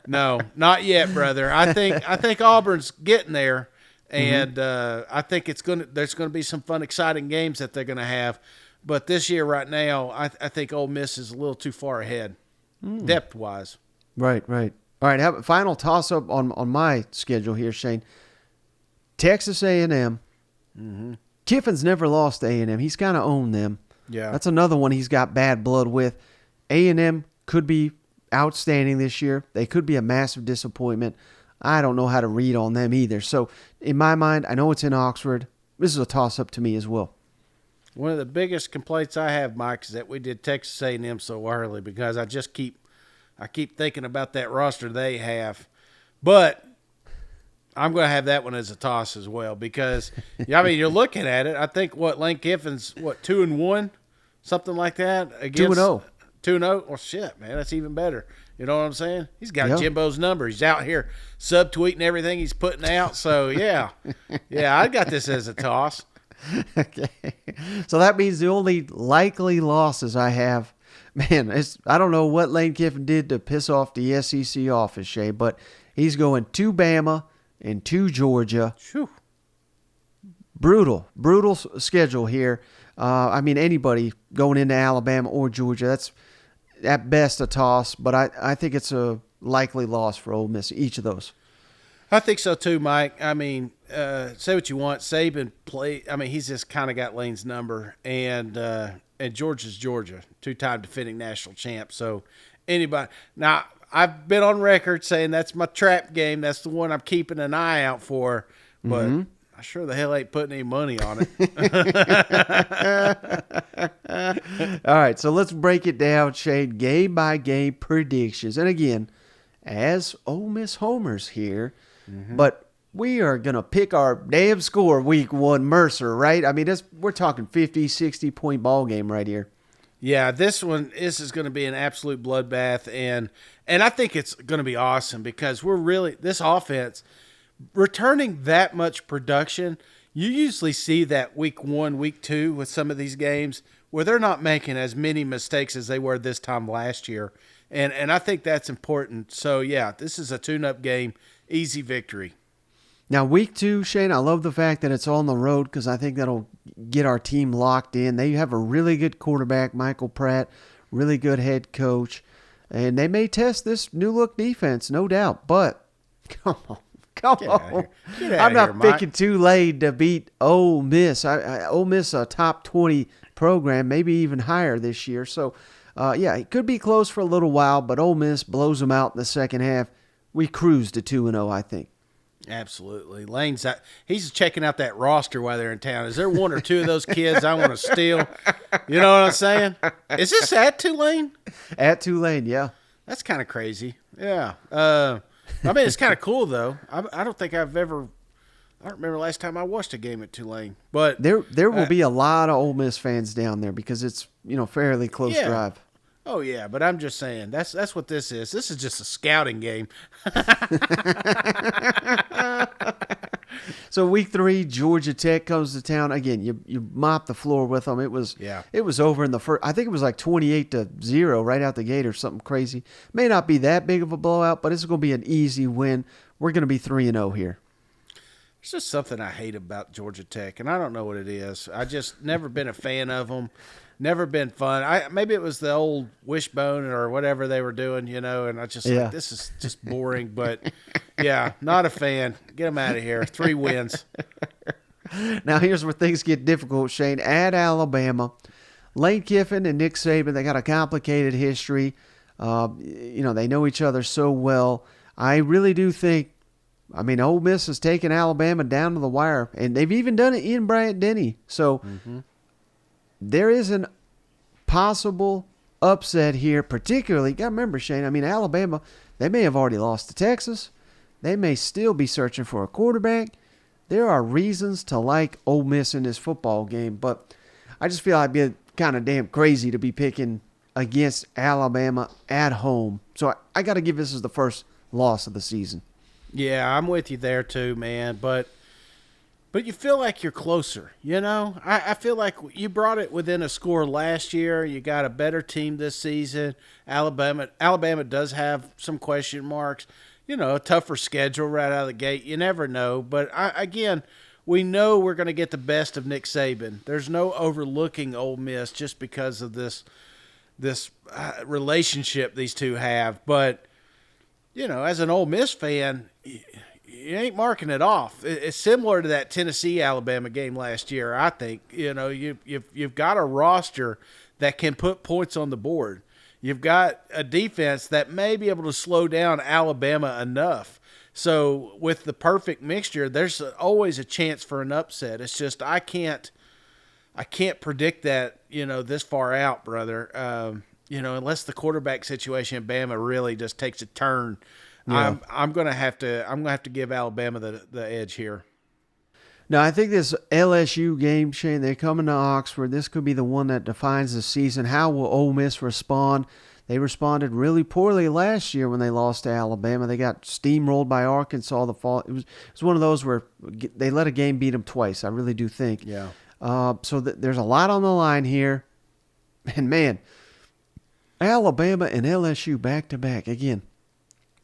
no, not yet, brother. I think Auburn's getting there, and I think there's going to be some fun, exciting games that they're going to have. But this year, right now, I think Ole Miss is a little too far ahead, depth-wise. Right. All right, final toss-up on my schedule here, Shane. Texas A&M. Kiffin's never lost to A&M. He's kind of owned them. Yeah. That's another one he's got bad blood with. A&M could be outstanding this year. They could be a massive disappointment. I don't know how to read on them either. So, in my mind, I know it's in Oxford. This is a toss-up to me as well. One of the biggest complaints I have, Mike, is that we did Texas A&M so early because I keep thinking about that roster they have. But I'm going to have that one as a toss as well because, you're looking at it. I think Lane Kiffin's 2-1, something like that. 2-0. 2-0. Well, shit, man, that's even better. You know what I'm saying? He's got Jimbo's number. He's out here subtweeting everything he's putting out. So, yeah, I got this as a toss. Okay. So that means the only likely losses I have, man, I don't know what Lane Kiffin did to piss off the SEC office, Shay, but he's going to Bama and to Georgia. Whew. Brutal schedule here. Anybody going into Alabama or Georgia, that's at best a toss, but I think it's a likely loss for Ole Miss, each of those. I think so too, Mike. Say what you want. Saban he's just kind of got Lane's number, and Georgia's Georgia, two-time defending national champ. So anybody now, I've been on record saying that's my trap game. That's the one I'm keeping an eye out for, but I sure the hell ain't putting any money on it. All right, so let's break it down, Shane, game by game predictions. And again, as Ole Miss homers here, but we are going to pick our damn score week one, Mercer, right? We're talking 50, 60-point ball game right here. Yeah, this is going to be an absolute bloodbath, and I think it's going to be awesome because this offense, returning that much production, you usually see that week one, week two with some of these games where they're not making as many mistakes as they were this time last year, and I think that's important. So, yeah, this is a tune-up game. Easy victory. Now, week two, Shane, I love the fact that it's on the road because I think that'll get our team locked in. They have a really good quarterback, Michael Pratt, really good head coach, and they may test this new-look defense, no doubt. But, come on. I'm not picking too late to beat Ole Miss. Ole Miss, a top 20 program, maybe even higher this year. So, it could be close for a little while, but Ole Miss blows them out in the second half. We cruise to 2-0, I think. Absolutely. Lane's out. He's checking out that roster while they're in town. Is there one or two of those kids I want to steal? You know what I'm saying? Is this at Tulane? At Tulane, yeah. That's kind of crazy. Yeah. I mean, it's kind of cool, though. I don't think I've ever – I don't remember the last time I watched a game at Tulane. But there will be a lot of Ole Miss fans down there because it's, fairly close drive. Oh, yeah, but I'm just saying, that's what this is. This is just a scouting game. So week 3, Georgia Tech comes to town. Again, you mop the floor with them. It was over in the first. I think it was like 28-0 right out the gate or something crazy. May not be that big of a blowout, but it's going to be an easy win. We're going to be 3-0 here. It's just something I hate about Georgia Tech, and I don't know what it is. I just never been a fan of them. Never been fun. Maybe it was the old wishbone or whatever they were doing, and I just like, this is just boring. But, yeah, not a fan. Get them out of here. 3 wins. Now, here's where things get difficult, Shane. At Alabama, Lane Kiffin and Nick Saban, they got a complicated history. They know each other so well. I really do think, Ole Miss has taken Alabama down to the wire, and they've even done it in Bryant-Denny. So, there is an possible upset here, particularly. Got to remember, Shane, Alabama, they may have already lost to Texas. They may still be searching for a quarterback. There are reasons to like Ole Miss in this football game, but I just feel I'd be kind of damn crazy to be picking against Alabama at home. So I got to give this as the first loss of the season. Yeah, I'm with you there too, man, But you feel like you're closer, I feel like you brought it within a score last year. You got a better team this season. Alabama does have some question marks. A tougher schedule right out of the gate. You never know. But, again, we know we're going to get the best of Nick Saban. There's no overlooking Ole Miss just because of this relationship these two have. But, as an Ole Miss fan – you ain't marking it off. It's similar to that Tennessee-Alabama game last year, I think. You've got a roster that can put points on the board. You've got a defense that may be able to slow down Alabama enough. So with the perfect mixture, there's always a chance for an upset. It's just I can't predict that, this far out, brother. Unless the quarterback situation in Bama really just takes a turn. Yeah. I'm gonna have to give Alabama the edge here. Now, I think this LSU game, Shane, they're coming to Oxford. This could be the one that defines the season. How will Ole Miss respond? They responded really poorly last year when they lost to Alabama. They got steamrolled by Arkansas the fall. It was one of those where they let a game beat them twice. I really do think. Yeah. So there's a lot on the line here, and man, Alabama and LSU back to back again.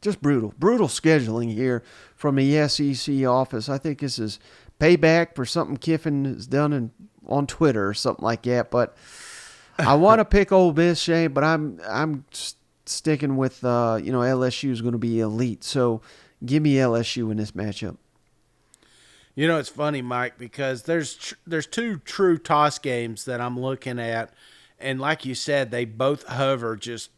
Just brutal scheduling here from the SEC office. I think this is payback for something Kiffin has done on Twitter or something like that. But I want to pick Ole Miss, Shane, but I'm sticking with LSU is going to be elite. So give me LSU in this matchup. It's funny, Mike, because there's 2 true toss games that I'm looking at, and like you said, they both hover just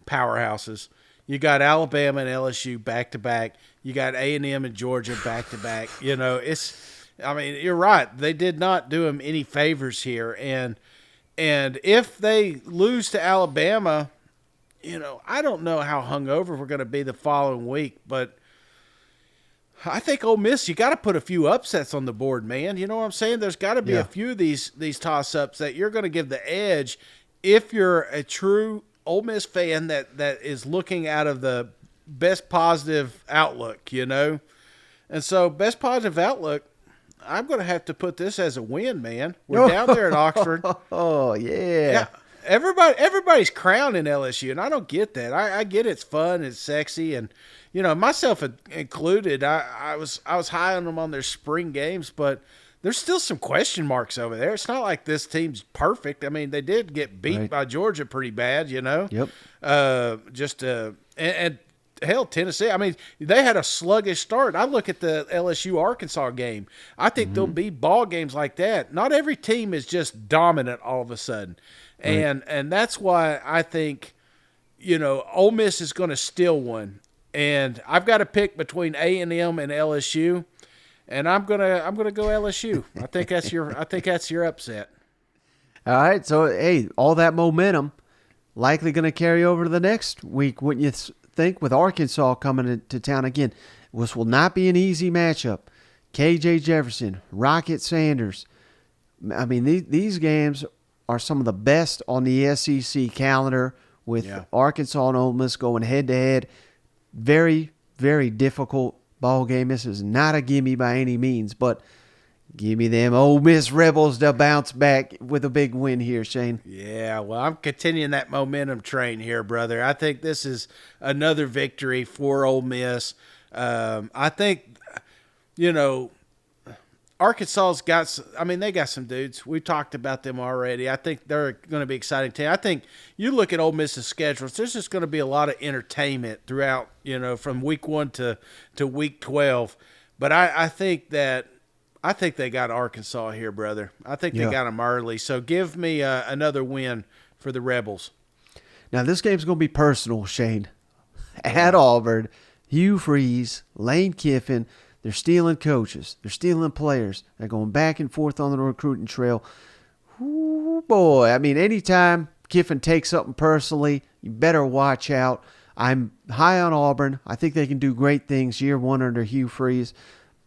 powerhouses. You got Alabama and LSU back-to-back. You got A&M and Georgia back-to-back. You're right. They did not do them any favors here. And if they lose to Alabama, I don't know how hungover we're going to be the following week. But I think Ole Miss, you got to put a few upsets on the board, man. You know what I'm saying? There's got to be a few of these toss-ups that you're going to give the edge if you're a true Ole Miss fan that is looking out of the best positive outlook, And so best positive outlook, I'm going to have to put this as a win, man. We're down there at Oxford. Oh, yeah. Everybody's crowning LSU, and I don't get that. I get it's fun, it's sexy, and, myself included, I was high on them on their spring games, but there's still some question marks over there. It's not like this team's perfect. They did get beat by Georgia pretty bad, Yep. And hell, Tennessee. They had a sluggish start. I look at the LSU-Arkansas game. I think there'll be ball games like that. Not every team is just dominant all of a sudden. And that's why I think, Ole Miss is going to steal one. and I've got to pick between A&M and LSU, and I'm gonna go LSU. I think that's your upset. All right, so hey, all that momentum likely going to carry over to the next week, wouldn't you think, with Arkansas coming into town again? This will not be an easy matchup. KJ Jefferson, Rocket Sanders. I mean, these games are some of the best on the SEC calendar, with Arkansas and Ole Miss going head-to-head. Very, very difficult ball game. This is not a gimme by any means, but give me them Ole Miss Rebels to bounce back with a big win here, Shane. Yeah, well, I'm continuing that momentum train here, brother. I think this is another victory for Ole Miss. I think, Arkansas's got – they got some dudes. We talked about them already. I think they're going to be exciting team. I think you look at Ole Miss's schedules, there's just going to be a lot of entertainment throughout, from week 1 to week 12. But I think they got Arkansas here, brother. I think they got them early. So give me another win for the Rebels. Now, this game's going to be personal, Shane. At Auburn, Hugh Freeze, Lane Kiffin, they're stealing coaches. They're stealing players. They're going back and forth on the recruiting trail. Ooh, boy. Anytime Kiffin takes something personally, you better watch out. I'm high on Auburn. I think they can do great things year 1 under Hugh Freeze.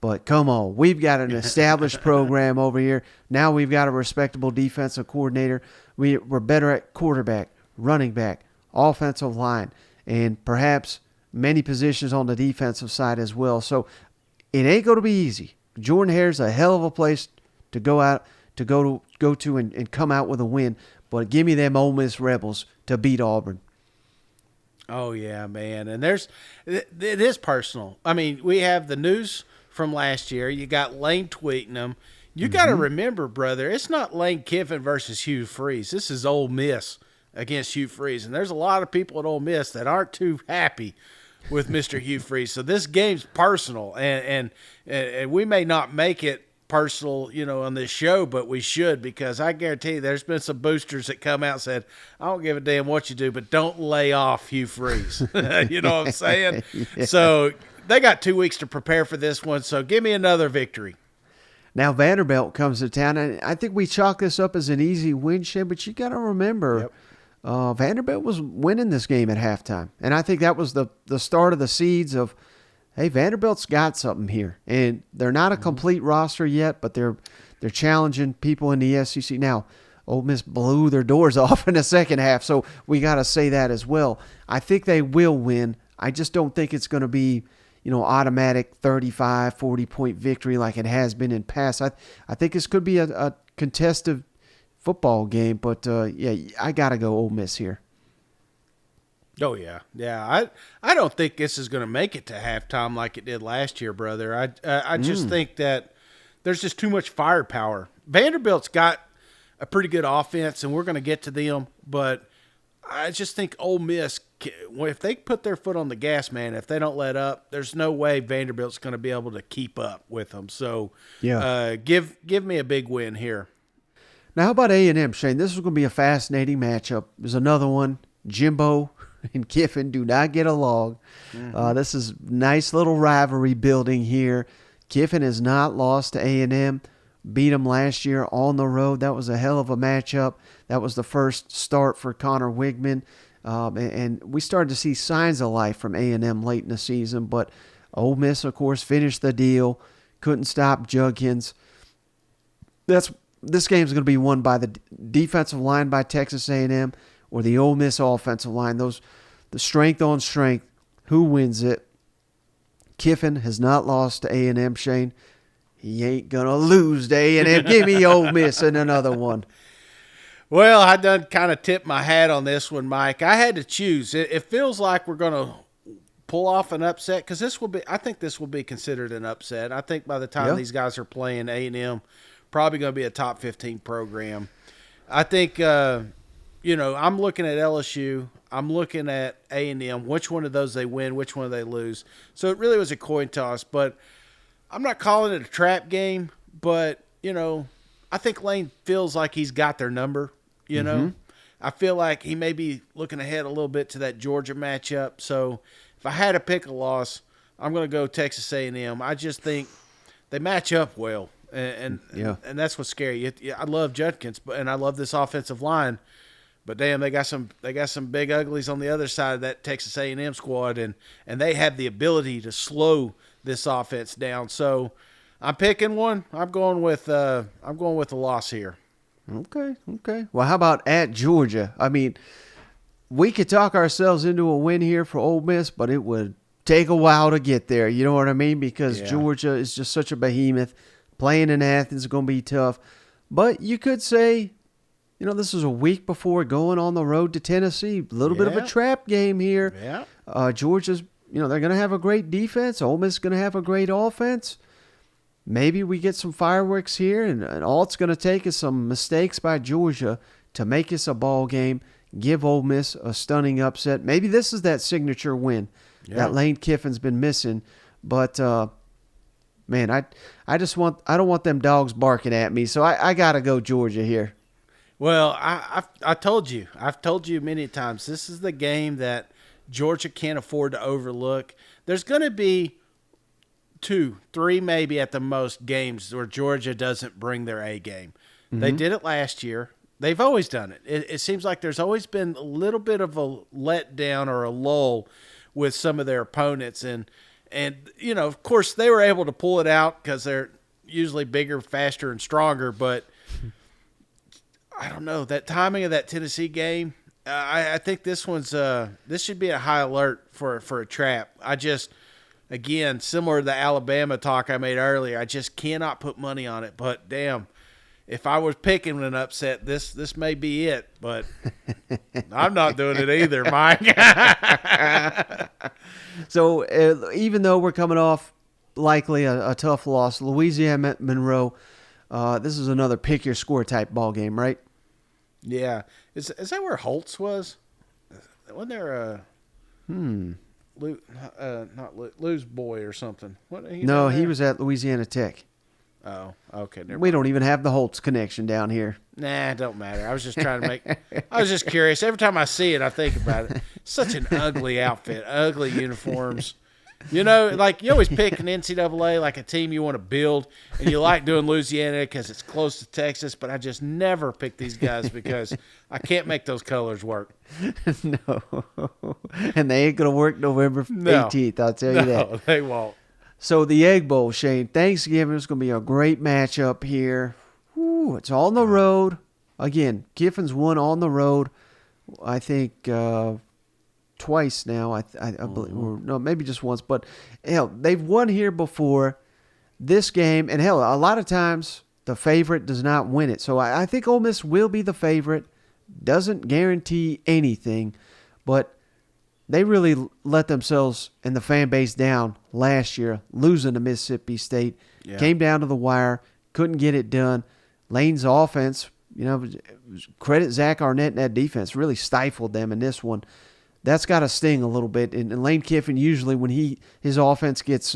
But come on, we've got an established program over here. Now we've got a respectable defensive coordinator. We're better at quarterback, running back, offensive line, and perhaps many positions on the defensive side as well. So it ain't going to be easy. Jordan Hare's a hell of a place to go to and come out with a win. But give me them Ole Miss Rebels to beat Auburn. Oh yeah, man, and it is personal. We have the news from last year. You got Lane tweeting them. You got to remember, brother, it's not Lane Kiffin versus Hugh Freeze. This is Ole Miss against Hugh Freeze, and there's a lot of people at Ole Miss that aren't too happy with Mr. Hugh Freeze. So this game's personal, and we may not make it personal, on this show, but we should, because I guarantee you there's been some boosters that come out and said, I don't give a damn what you do, but don't lay off Hugh Freeze. You know what I'm saying? Yeah. So they got 2 weeks to prepare for this one, so give me another victory. Now Vanderbilt comes to town, and I think we chalk this up as an easy win, Shem, but you got to remember, Vanderbilt was winning this game at halftime, and I think that was the start of the seeds of, hey, Vanderbilt's got something here, and they're not a complete roster yet, but they're challenging people in the SEC. Now, Ole Miss blew their doors off in the second half, so we got to say that as well. I think they will win. I just don't think it's going to be, automatic 35, 40-point victory like it has been in past. I think this could be a contested football game, but I got to go Ole Miss here. Oh, yeah. Yeah, I don't think this is going to make it to halftime like it did last year, brother. I just think that there's just too much firepower. Vanderbilt's got a pretty good offense, and we're going to get to them, but I just think Ole Miss, if they put their foot on the gas, man, if they don't let up, there's no way Vanderbilt's going to be able to keep up with them. So give me a big win here. Now, how about A&M, Shane? This is going to be a fascinating matchup. There's another one. Jimbo and Kiffin do not get along. This is nice little rivalry building here. Kiffin has not lost to A&M. Beat them last year on the road. That was a hell of a matchup. That was the first start for Connor Wigman. And we started to see signs of life from A&M late in the season. But Ole Miss, of course, finished the deal. Couldn't stop Jugkins. This game's going to be won by the defensive line by Texas A&M or the Ole Miss offensive line. The strength on strength. Who wins it? Kiffin has not lost to A&M, Shane. He ain't going to lose to A&M. Give me Ole Miss in another one. Well, I done kind of tipped my hat on this one, Mike. I had to choose. It feels like we're going to pull off an upset, because I think this will be considered an upset. I think by the time these guys are playing, A&M probably going to be a top 15 program. I think, I'm looking at LSU. I'm looking at A&M. Which one of those they win, which one they lose. So it really was a coin toss, but I'm not calling it a trap game, but, I think Lane feels like he's got their number, I feel like he may be looking ahead a little bit to that Georgia matchup. So if I had to pick a loss, I'm going to go Texas A&M. I just think they match up well, and that's what's scary. I love Judkins, and I love this offensive line, but damn, they got some big uglies on the other side of that Texas A&M squad, and they have the ability to slow this offense down. So I'm picking one. I'm going with a loss here. Okay. Well, how about at Georgia? I mean, we could talk ourselves into a win here for Ole Miss, but it would take a while to get there. You know what I mean? Because Georgia is just such a behemoth. Playing in Athens is going to be tough. But you could say, this is a week before going on the road to Tennessee. A little bit of a trap game here. Yeah. Georgia's, they're going to have a great defense. Ole Miss is going to have a great offense. Maybe we get some fireworks here, and all it's going to take is some mistakes by Georgia to make this a ball game, give Ole Miss a stunning upset. Maybe this is that signature win that Lane Kiffin's been missing. But, man, I don't want them dogs barking at me, so I got to go Georgia here. Well, I told you. I've told you many times, this is the game that Georgia can't afford to overlook. There's going to be 2, 3 maybe at the most games where Georgia doesn't bring their A game. Mm-hmm. They did it last year. They've always done it. It seems like there's always been a little bit of a letdown or a lull with some of their opponents. And of course, they were able to pull it out because they're usually bigger, faster, and stronger. But I don't know. That timing of that Tennessee game, I think this should be a high alert for a trap. Again, similar to the Alabama talk I made earlier, I just cannot put money on it. But, damn, if I was picking an upset, this may be it. But I'm not doing it either, Mike. So, even though we're coming off likely a tough loss, Louisiana Monroe, this is another pick-your-score type ball game, right? Yeah. Is that where Holtz was? Wasn't there a not Lou's boy or something? No, he was at Louisiana Tech. Oh, okay. We don't even have the Holtz connection down here. Nah, it don't matter. I was just trying to make – I was just curious. Every time I see it, I think about it. Such an ugly outfit, ugly uniforms. Like you always pick an NCAA, like a team you want to build, and you like doing Louisiana because it's close to Texas, but I just never pick these guys because I can't make those colors work. No. And they ain't going to work November 18th, I'll tell you that. No, they won't. So the Egg Bowl, Shane, Thanksgiving is going to be a great matchup here. Ooh, it's on the road. Again, Kiffin's won on the road, I think, twice now. I believe, or no, maybe just once. But hell, they've won here before. This game, and hell, a lot of times the favorite does not win it. So I think Ole Miss will be the favorite. Doesn't guarantee anything, but they really let themselves and the fan base down last year, losing to Mississippi State. Yeah. Came down to the wire, couldn't get it done. Lane's offense, credit Zach Arnett and that defense, really stifled them in this one. That's got to sting a little bit. And Lane Kiffin, usually when his offense gets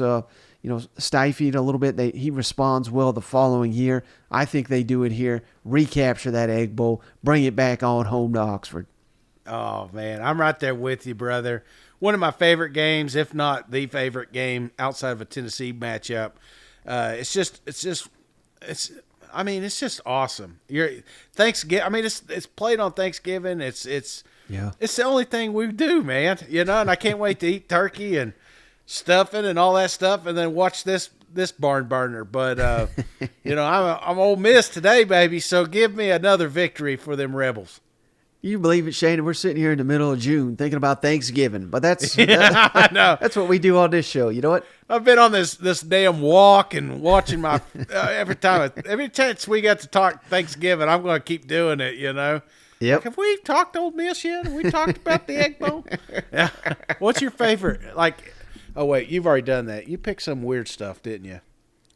stymied a little bit, he responds well the following year. I think they do it here, recapture that Egg Bowl, bring it back on home to Oxford. Oh, man, I'm right there with you, brother. One of my favorite games, if not the favorite game outside of a Tennessee matchup. It's just awesome. Thanksgiving. I mean, it's played on Thanksgiving. It's the only thing we do, man. And I can't wait to eat turkey and stuffing and all that stuff, and then watch this barn burner. But I'm Ole Miss today, baby. So give me another victory for them Rebels. You believe it, Shane? We're sitting here in the middle of June thinking about Thanksgiving, but that's I know. That's what we do on this show. You know what? I've been on this damn walk and watching my every chance we got to talk Thanksgiving, I'm going to keep doing it. Yep. Like, have we talked Ole Miss yet? Have we talked about the Egg Bowl? Yeah. What's your favorite? Oh wait, you've already done that. You picked some weird stuff, didn't you?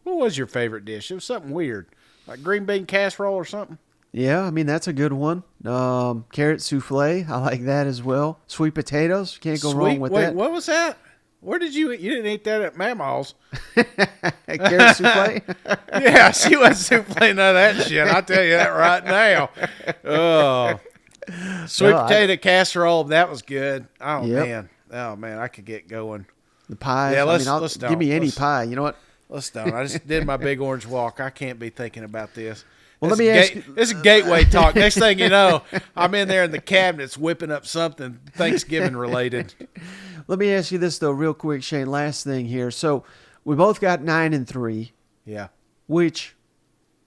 What was your favorite dish? It was something weird, like green bean casserole or something. Yeah, I mean, that's a good one. Carrot souffle, I like that as well. Sweet potatoes, can't go wrong with that. Wait, what was that? Where did you eat? You didn't eat that at Mama's. Carrot souffle? Yeah, she wasn't souffle none of that shit. I'll tell you that right now. Oh, sweet potato casserole, that was good. Oh, man. Oh man, I could get going. The pies. Yeah, let's give me any pie. You know what? Let's don't. I just did my big orange walk. I can't be thinking about this. Well, let me ask you. This is gateway talk. Next thing you know, I'm in there in the cabinets whipping up something Thanksgiving related. Let me ask you this though, real quick, Shane. Last thing here. So we both got 9-3. Yeah. Which,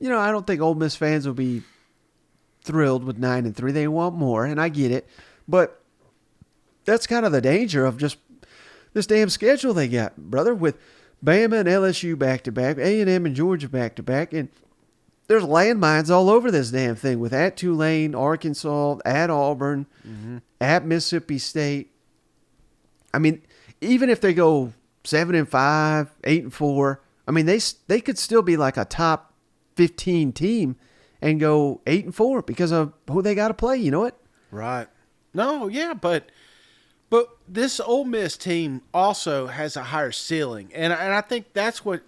I don't think Ole Miss fans will be thrilled with 9-3. They want more, and I get it. But that's kind of the danger of just this damn schedule they got, brother, with Bama and LSU back-to-back, A&M and Georgia back-to-back, and there's landmines all over this damn thing with at Tulane, Arkansas, at Auburn, at Mississippi State. I mean, even if they go 7-5, 8-4, I mean, they could still be like a top 15 team and go 8-4 because of who they got to play. You know what? Right. No, yeah, but this Ole Miss team also has a higher ceiling, and I think that's what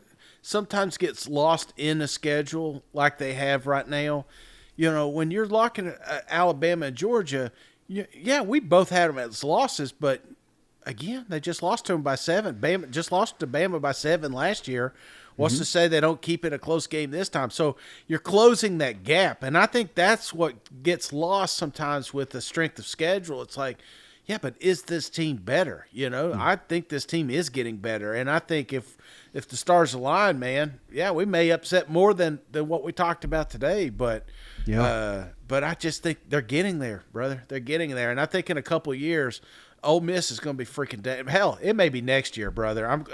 sometimes gets lost in the schedule like they have right now. When you're locking Alabama and Georgia, we both had them as losses, but again, they just lost to them by 7. Bama just lost to Bama by 7 last year. What's to say they don't keep it a close game this time? So you're closing that gap, and I think that's what gets lost sometimes with the strength of schedule. It's like, yeah, but is this team better? I think this team is getting better, and I think if the stars align, man, yeah, we may upset more than what we talked about today, but I just think they're getting there, brother. They're getting there, and I think in a couple of years, Ole Miss is going to be freaking damn. Hell, it may be next year, brother. I'm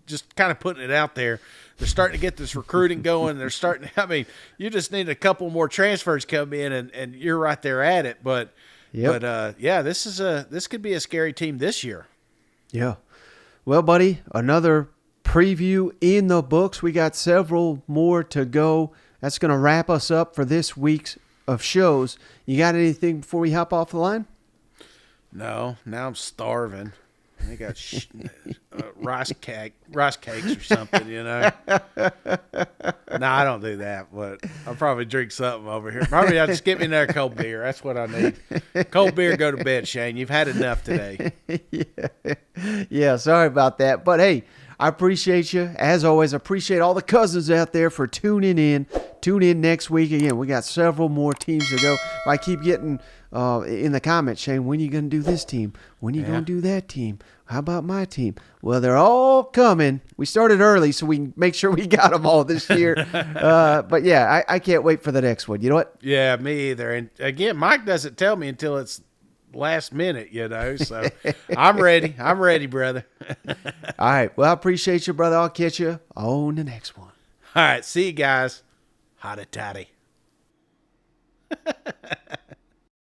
just kind of putting it out there. They're starting to get this recruiting going. They're starting. I mean, you just need a couple more transfers come in, and you're right there at it. But this could be a scary team this year. Yeah. Well, buddy, another preview in the books. We got several more to go. That's going to wrap us up for this week's of shows. You got anything before we hop off the line? No. Now I'm starving. I got rice cakes or something, No, I don't do that, but I'll probably drink something over here. Probably I'll just get me another cold beer. That's what I need. Cold beer, go to bed, Shane. You've had enough today. Yeah, sorry about that. But, hey, I appreciate you. As always, I appreciate all the cousins out there for tuning in. Tune in next week. Again, we got several more teams to go. I keep getting in the comments, Shane, when are you going to do this team? When are you going to do that team? How about my team? Well, they're all coming. We started early so we can make sure we got them all this year. But, yeah, I can't wait for the next one. You know what? Yeah, me either. And, again, Mike doesn't tell me until it's last minute, so I'm ready. I'm ready, brother. All right. Well, I appreciate you, brother. I'll catch you on the next one. All right. See you guys. Hotty toddy.